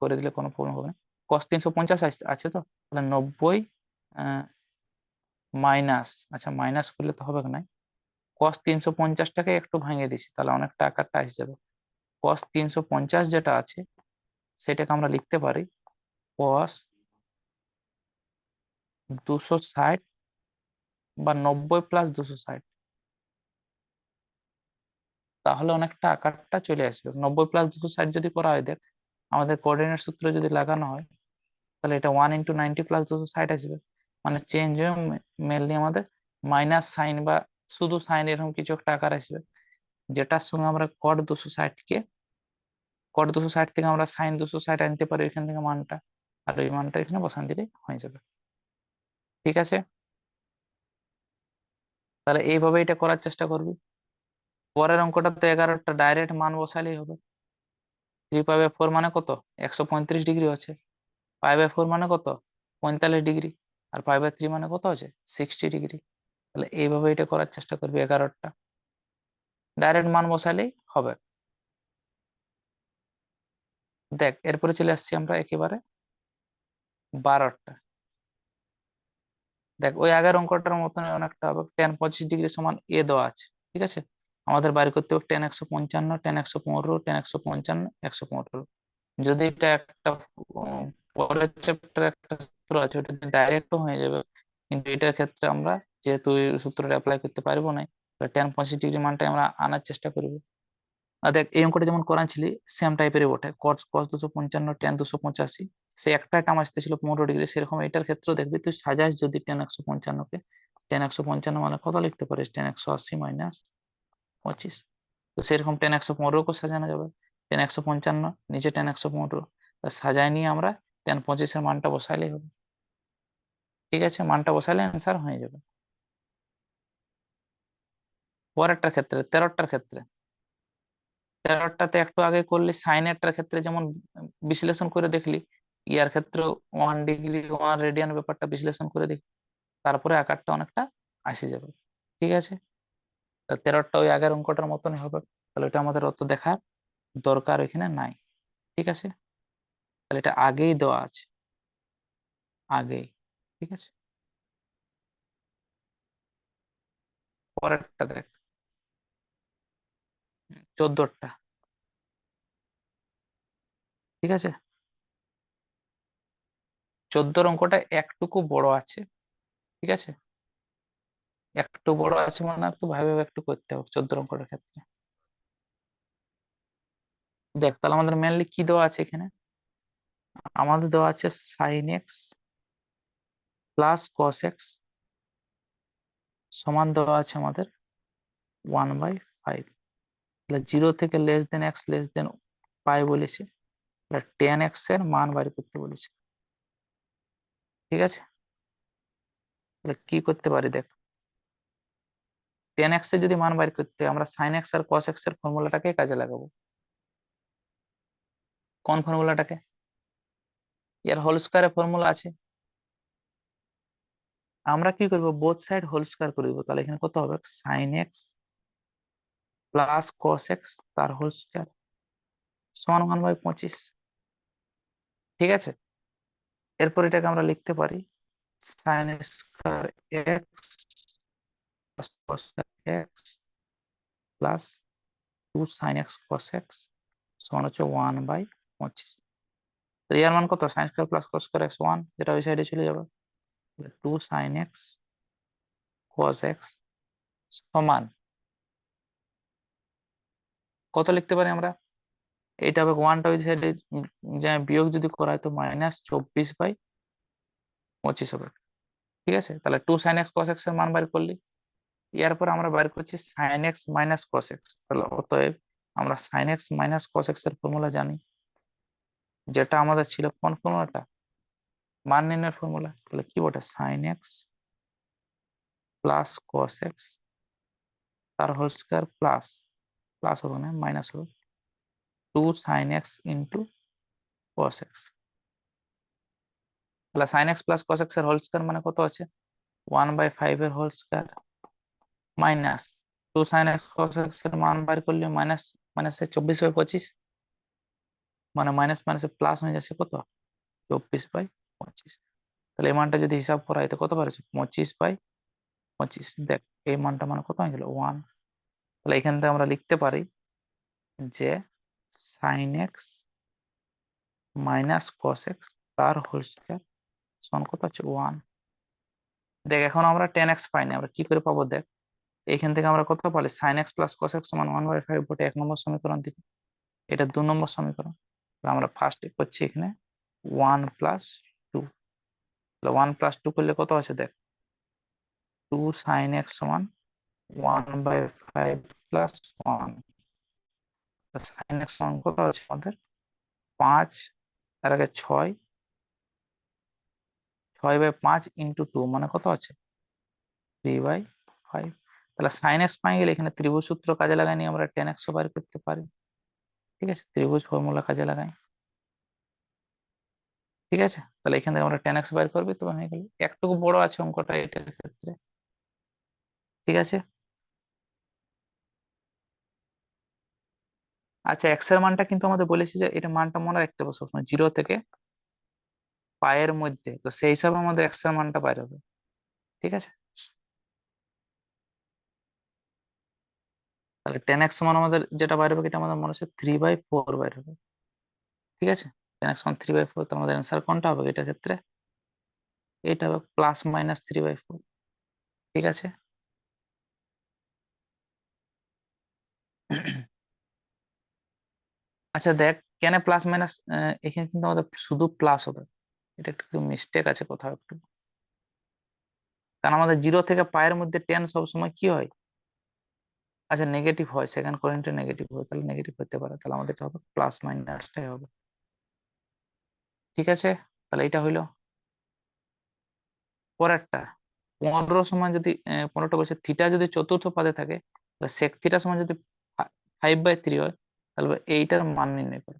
করে দিলে কোনো প্রবলেম হবে না। কস 350 আছে তো, তাহলে 90 মাইনাস, আচ্ছা মাইনাস করলে তো হবে না, কস 350টাকে একটু ভাঙিয়ে দিছি, তাহলে অনেকটা আকারটা এসে যাবে। কস 350 যেটা আছে সেটাকে আমরা লিখতে পারি কস 260 বা 90 প্লাস 260, তাহলে অনেকটা আকারটা চলে আসবে। 90 প্লাস 260 যদি করা হয়, দেখ আমাদের কোঅর্ডিনেট সূত্র যদি লাগানো হয় তাহলে এটা 1 × 90 প্লাস 260 আসবে। মানে চেঞ্জ হয়ে মেনলি আমাদের মাইনাস সাইন বা শুধু সাইন এরকম কিছু একটা আকার আসবে, যেটার সঙ্গে আমরা কট 260 থেকে আমরা সাইন 260 আনতে পারি এখান থেকে মানটা, আর ওই মানটা এখানে বসান দিলে হয়ে যাবে, ঠিক আছে। তাহলে এইভাবে এটা করার চেষ্টা করবি। পরের অঙ্কটা তো 11টা, ডাইরেক্ট মান বসালেই হবে। 3π/4 মানে কত, 135 ডিগ্রি আছে। π/4 মানে কত, 45 ডিগ্রি। আর π/3 মানে কত আছে, 60 ডিগ্রি। তাহলে এইভাবে এটা করার চেষ্টা করবি 11টা, ডাইরেক্ট মান বসালেই হবে। দেখ এরপরে চলে আসছি আমরা একেবারে 12টা। দেখ ওই আগের অঙ্কটার মতন অনেকটা হবে, tan 25 ডিগ্রি সমান এ দেওয়া আছে, ঠিক আছে। আমাদের বাইর করতে হবে tan 155, tan 115, tan 155, 115। যদি এটা একটা পরের চ্যাপ্টার একটা সূত্র আছে, ওটা ডাইরেক্ট হয়ে যাবে, কিন্তু এটার ক্ষেত্রে আমরা যেহেতু এই সূত্রটা অ্যাপ্লাই করতে পারবো না, tan 25 ডিগ্রি মানটা আমরা আনার চেষ্টা করবো। আর দেখ এই অঙ্কটা যেমন করাচ্ছিলি সেম টাইপেরই বটে, কস কস 255, tan 285, সে একটা টার্ম আসতেছিল 15 ডিগ্রি, সেরকম এটার ক্ষেত্রেও দেখবি তুই সাজাস যদি tan 155কে, tan 155 মানে কত লিখতে পারিস, tan 180 মাইনাস 25। তো সেরকম tan 115 সাজানো যাবে, tan 155 নিচে tan 115, সাজায় নিয়ে আমরা tan 25-এর মানটা বসাইলেই হবে, ঠিক আছে। মানটা বসাইলে অ্যান্সার হয়ে যাবে। পরেরটার ক্ষেত্রে 13টার ক্ষেত্রে, 13টাতে একটু আগে করলি সাইনেরটার ক্ষেত্রে যেমন বিশ্লেষণ করে দেখলি, ইয়ার ক্ষেত্রে 1 ডিগ্রি 1 রেডিয়ান ব্যাপারটা বিশ্লেষণ করে দেখি, তারপরে আকারটা অনেকটা আসে যাবে, ঠিক আছে। 13টা ওই আগের অঙ্কটার মতনই হবে, তাহলে এটা আমাদের অত দেখার দরকার এখানে নাই, ঠিক আছে। তাহলে এটা আগেই দেওয়া আছে, আগেই, ঠিক আছে। পরেরটা দেখ 14টা, ঠিক আছে। 14 অঙ্কটা একটুকু বড় আছে, ঠিক আছে। একটু বড় আছে মানে একটু ভাবে ভাবে একটু করতে হবে 14 অঙ্কের ক্ষেত্রে। দেখ তাহলে আমাদের মেনলি কি দেওয়া আছে এখানে, আমাদের দেওয়া আছে sine x plus cos x সমান দেওয়া আছে আমাদের 1/5। তাহলে 0 থেকে less than x less than pi বলেছে, তাহলে 10x এর মান বাইর করতে বলেছে। ঠিক আছে, তাহলে কি করতে পারি দেখ, 10x এর যদি মান বাইর করতে হয়, আমরা সাইন এক্স আর কস এক্স এর ফর্মুলাটাকে কাজে লাগাবো। কোন ফর্মুলাটাকে, এর হোল স্কয়ারের ফর্মুলা আছে, আমরা কি করব বোথ সাইড হোল স্কয়ার করে দিব। তাহলে এখানে কত হবে, sine x plus cos x তার হোল স্কয়ার সমান 1/25। ঠিক আছে, এরপর এটাকে আমরা লিখতে পারি sine square x plus cos x plus 2 sine x cos x সমান হচ্ছে 1/25। তো এর মান কত, sine square plus cos square x 1, যেটা ওই সাইডে চলে যাবে। 2 সাইন এক্স কস এক্স সমান কত লিখতে পারি আমরা, এইটা হবে 1টা ওই সাইডে যে বিয়োগ যদি করা হয় তো -24/25 হবে। ঠিক আছে, তাহলে 2 সাইন এক্স কস এক্স এর মান বাইর করলি, এরপর আমরা বাইর করছি sine x minus cos x. তাহলে অতএব আমরা sine x minus cos x এর ফর্মুলা জানি, যেটা আমাদের ছিল কোন ফর্মুলাটা, মান নির্ণয়ের ফর্মুলা। তাহলে কি বটে, sine x plus cos x তার হোল স্কয়ার প্লাস, প্লাস হবে না মাইনাস হবে 2 sine x into cos x. তাহলে sine x plus cos x এর হোল স্কয়ার মানে কত আছে, 1/5 এর whole square minus 2 sine x cos x এর মান বাইর করলে মাইনাস মাইনাসে 24/25, মানে মাইনাস মাইনাসে প্লাস হয়ে যাচ্ছে কত, 24/25। তাহলে এই মানটা যদি হিসাব করা হয় তো কত পারছে, 25/25। দেখ এই মানটা মানে কত হয়ে গেল 1। তাহলে এখান থেকে আমরা লিখতে পারি যে sine x minus cos x তার হোল স্কয়ার সমান কত হচ্ছে 1। দেখ এখন আমরা 10x পাইনি, আমরা কি করে পাবো দেখ, এখান থেকে আমরা কত পারি, sine x plus cos x সমান 1/5 বটে 1 নম্বর সমীকরণ থেকে, এটা 2 নম্বর সমীকরণ। তাহলে আমরা ফার্স্ট করছি এখানে 1 + 2, 1 + 2 করলে কত আছে দেখ, 2 সাইন এক্স সমান 1/5 + 1, সাইন এক্স সমান কত আছে আমাদের 5, তার আগে 6, 6/5 × 2 মানে কত আছে 3/5। তাহলে সাইন এক্স পাই গেলে এখানে ত্রিভুজ সূত্র কাজে লাগাই নিয়ে আমরা 10x ও বাইর করতে পারি। ঠিক আছে, ত্রিভুজ ফর্মুলা কাজে লাগাই। ঠিক আছে, তাহলে এখান থেকে আমরা 10x বাইর করবি, তো হয়ে গেল। একটু বড় আছে অঙ্কটা এটার ক্ষেত্রে। ঠিক আছে, আচ্ছা এক্স এর মানটা কিন্তু আমাদের বলেছি যে এটা মানটা মনে রাখতে হবে সবসময় 0 থেকে পায়ের মধ্যে, তো সেই হিসাবে আমাদের এক্স এর মানটা বাইর হবে। ঠিক আছে, তাহলে 10x সমান আমাদের যেটা বাইর হবে এটা আমাদের মনে হচ্ছে 3/4 বাইর হবে। ঠিক আছে, 10x সমান 3/4, তো আমাদের অ্যান্সার কোনটা হবে এটার ক্ষেত্রে, এটা হবে ±3/4। ঠিক আছে, আচ্ছা দেখ কেন প্লাস মাইনাস, এখানে কিন্তু আমাদের শুধু প্লাস হবে, এটা একটু মিস্টেক আছে কোথাও একটু, কারণ আমাদের 0 থেকে পায়ের মধ্যে 10 সবসময় কি হয়, আচ্ছা নেগেটিভ হয়, সেকেন্ড কোয়াড্রেন্টে নেগেটিভ হয়, তাহলে নেগেটিভ হতে পারে, তাহলে আমাদের এটা হবে প্লাস মাইনাসটাই হবে। ঠিক আছে, তাহলে এটা হইলো পরেরটা। 15 সমান যদি 15টা বলছে থিটা যদি চতুর্থ পাদে থাকে, তাহলে সেক থিটা সমান যদি 5/3 হয়, তাহলে এইটার মান নির্ণয় করো,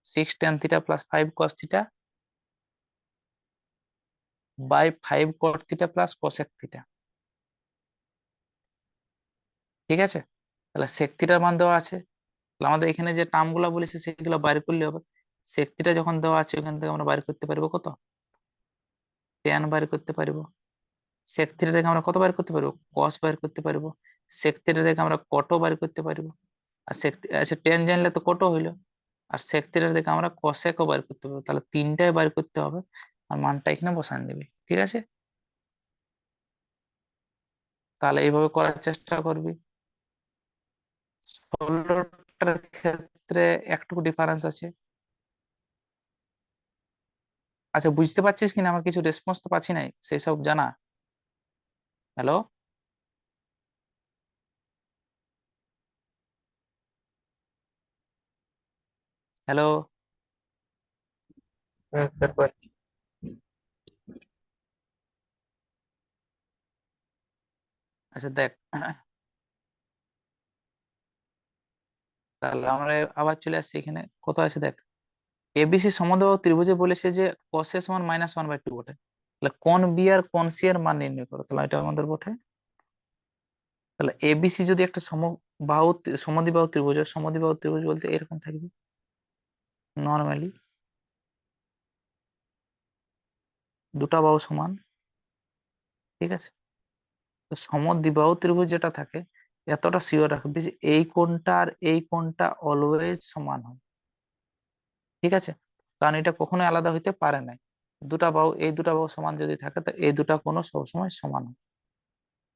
6 tan theta plus 5 cos theta by 5 cot theta plus cosec theta. ঠিক আছে, তাহলে সেক থিটার মান দেওয়া আছে, তাহলে আমাদের এখানে যে টার্ম গুলা বলেছে সেগুলো বাইর করলে হবে। সেক থিটা যখন দেওয়া আছে ওখান থেকে আমরা বাইর করতে পারবো কত, tan বাইর করতে পারবো। সেক থিটা থেকে আমরা কত বাইর করতে পারবো, কস বাইর করতে পারবো। সেক থিটা থেকে আমরা কটও বাইর করতে পারবো। আর সেক আচ্ছা tan জানলে তো কটও হইলো, আর সেক থিটা থেকে আমরা কসেকও বাইর করতে পারবো, তাহলে তিনটাই বাইর করতে হবে আর মানটা এখানে বসান দিবি। ঠিক আছে, তাহলে এইভাবে করার চেষ্টা করবি। 16টার ক্ষেত্রে একটু ডিফারেন্স আছে। আচ্ছা, বুঝতে পারছিস কিনা? আমার কিছু রেসপন্স তো পাচ্ছি নাই সেই সব জানা। হ্যালো? হ্যালো? তারপর আচ্ছা দেখ, তাহলে আমরা আবার চলে আসছি এখানে। কত আছে দেখ, এবিসি সমদ্বিবাহু ত্রিভুজে বলেছে যে cos a সমান -1/2 বটে। তাহলে কোন বি আর কোন সি এর মান নির্ণয় করো, তাহলে এটা আমাদের বটে। তাহলে এবিসি যদি একটা সমদ্বিবাহু ত্রিভুজ হয়, সমদ্বিবাহু ত্রিভুজ বলতে এরকম থাকবে নর্মালি, দুটা বাহু সমান, ঠিক আছে। তো সমদ্বিবাহু ত্রিভুজ যেটা থাকে, এতটা শিওর রাখবে যে এই কোণটা আর এই কোণটা অলওয়েজ সমান হয়, ঠিক আছে। কারণ এটা কখনোই আলাদা হইতে পারে না। দুটা বাহু, এই দুটা বাহু সমান যদি থাকে, তো এই দুটা কোণও সবসময় সমান হয়,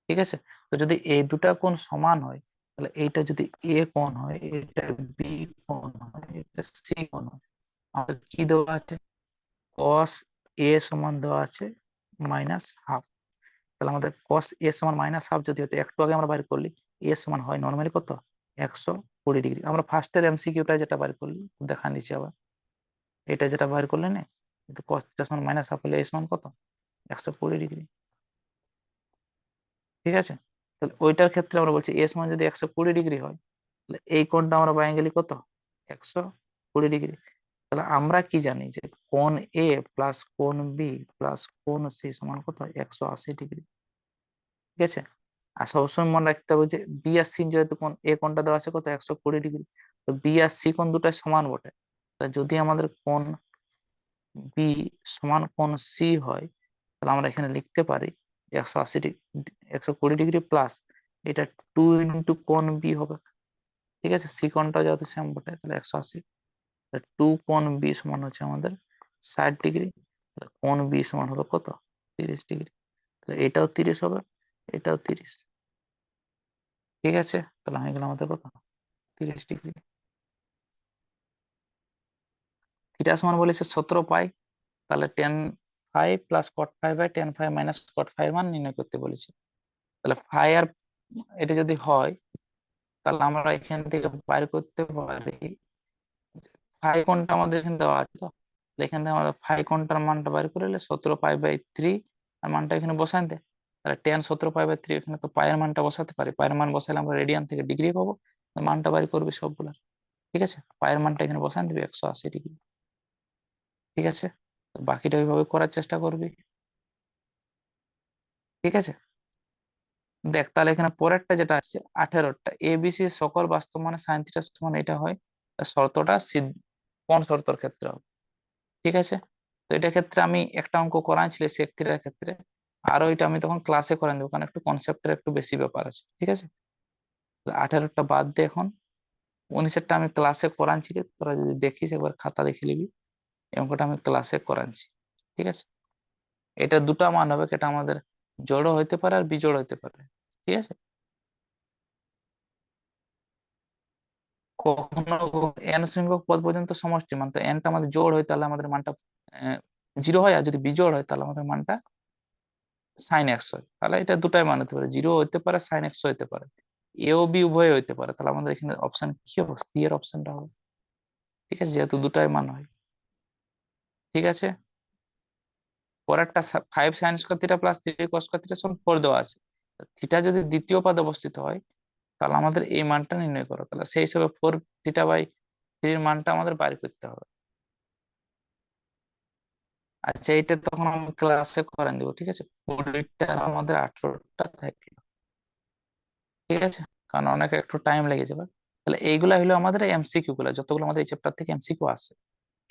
ঠিক আছে। তো যদি এই দুটা কোণ সমান হয়, তাহলে এইটা যদি এ কোণ হয়, এটা বি কোণ হয়, এটা সি কোণ হয়। আমাদের কি দেওয়া আছে? cos a সমান দেওয়া আছে -1/2। তাহলে আমাদের cos a সমান -1/2 যদি হতো, একটু আগে আমরা বাইর করলি a সমান হয় নর্মালি কত, 120 ডিগ্রি। আমরা ফার্স্টের এমসিকিউটা যেটা বাইর করলি দেখা নিচ্ছি আবার, এটা যেটা বাইর করলে না, কিন্তু cos θ সমান -1/2 হলে a সমান কত, 120 ডিগ্রি, ঠিক আছে। তাহলে ওইটার ক্ষেত্রে আমরা বলছি a সমান যদি 120 ডিগ্রি হয়, তাহলে এই কোণটা আমরা পাই গেলি কত, 120 ডিগ্রি। তাহলে আমরা কি জানি যে কোণ এ প্লাস কোণ বি প্লাস কোণ সি সমান কত, 180 ডিগ্রি, ঠিক আছে। আর সবসময় মনে রাখতে হবে যে বি আর সি, যেহেতু কোণ এ কোণটা দেওয়া আছে কত, 120 ডিগ্রি, তো বি আর সি কোণ দুটাই সমান বটে। তা যদি আমাদের কোণ বি সমান কোণ সি হয়, তাহলে আমরা এখানে লিখতে পারি 180 ডিগ্রি, 120 ডিগ্রি প্লাস এটা 2 ইন্টু কোণ বি হবে, ঠিক আছে। সি কোণটা যেহেতু সেম বটে, তাহলে 180, 2 কোণ বি সমান হচ্ছে আমাদের 60 ডিগ্রি। কোণ বি সমান হবে কত, 30 ডিগ্রি। তাহলে এটাও 30 হবে, এটাও 30, ঠিক আছে। তাহলে হয়ে গেল আমাদের কত, 30 ডিগ্রি। থিটা সমান বলেছে 17 পাই, তাহলে tan φ plus cot φ by tan φ minus cot φ মান নির্ণয় করতে বলেছে। তাহলে ফাই আর এটা যদি হয়, তাহলে আমরা এখান থেকে বাইর করতে পারি ফাই কোণটা আমাদের এখানে দেওয়া আছে, তো তাহলে এখান থেকে আমরা ফাই কোণটার মানটা বাইর করে নিলে 17π/3 আর মানটা এখানে বসান দেয়। তাহলে tan 17π/3, এখানে তো পায়ের মানটা বসাতে পারি, পায়ের মান বসালে আমরা রেডিয়ান থেকে ডিগ্রি পাবো, মানটা বাইর করবে সবগুলা, ঠিক আছে। পায়ের মানটা এখানে বসান দিবি 180 ডিগ্রি, ঠিক আছে। তো বাকিটা ওইভাবে করার চেষ্টা করবি, ঠিক আছে। দেখ তাহলে এখানে পরেরটা যেটা আছে 18টা, এবিসি সকল বাস্তব মানে সাইন থিটা সমান এটা হয়, শর্তটা কোন শর্তর ক্ষেত্রে হবে, ঠিক আছে। তো এটা ক্ষেত্রে আমি একটা অঙ্ক করাইছিল সেক থিটার ক্ষেত্রে, আর ওইটা আমি তখন ক্লাসে করাই দেবো, কারণ একটু কনসেপ্টের একটু বেশি ব্যাপার আছে, ঠিক আছে। 18টা বাদ দে, এখন 19এরটা আমি ক্লাসে করাচ্ছি, তোরা যদি দেখিস একবার খাতা দেখে নিবি, এই অঙ্কটা আমি ক্লাসে করাচ্ছি, ঠিক আছে। এটা দুটা মান হবে, এটা আমাদের জড়ও হইতে পারে আর বিজোড় হইতে পারে, ঠিক আছে। কখনো এন সংখ্যক পদ পর্যন্ত সমষ্টি মান, তো এনটা আমাদের জোড় হয় তাহলে আমাদের মানটা 0 হয়, আর যদি বিজোড় হয় তাহলে আমাদের মানটা sin x হয়। তাহলে এটা দুটাই মান হতে পারে, 0 হইতে পারে, sin x হইতে পারে, এ ও বি উভয় হইতে পারে। তাহলে আমাদের এখানে অপশন কি হবে, সি এর অপশনটা হবে, ঠিক আছে, যেহেতু দুটাই মান হয়, ঠিক আছে। পরেরটা 5 sin² প্লাস 3 cos² সমান 4 দেওয়া আছে। থিটা যদি দ্বিতীয় পদে অবস্থিত হয়, তাহলে আমাদের এই মানটা নির্ণয় করো, তাহলে সেই হিসাবে 4θ/3 এর মানটা আমাদের বাইর করতে হবে। আচ্ছা, এটা তখন আমি ক্লাসে করেন দিব, ঠিক আছে। 20টা আর আমাদের 18টা থাকলো, ঠিক আছে, কারণ অনেক একটু টাইম লেগে যাবে। তাহলে এইগুলা হলো আমাদের এমসিকিউ গুলা, যতগুলো আমাদের এই চ্যাপ্টার থেকে এমসিকিউ আছে,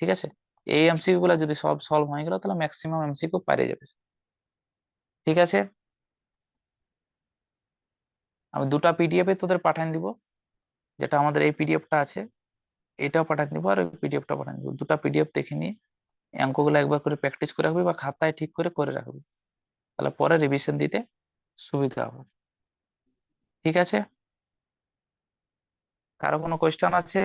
ঠিক আছে। এই এমসিকিউ গুলা যদি সব সলভ হয়ে গেল, তাহলে ম্যাক্সিমাম এমসিকিউ পারে যাবে, ঠিক আছে। আমি দুটা পিডিএফ এ তোদের পাঠিয়ে দিব, যেটা আমাদের এই পিডিএফটা আছে এটাও পাঠিয়ে দিব, আর ওই পিডিএফটা পাঠিয়ে দিব। দুটা পিডিএফ দেখে নিয়ে এই অঙ্কগুলো একবার করে প্র্যাকটিস করে রাখবি বা খাতায় ঠিক করে করে রাখবি, তাহলে পরে রিভিশন দিতে সুবিধা হবে। ঠিক আছে, কারো কোনো কোয়েশ্চেন আছে?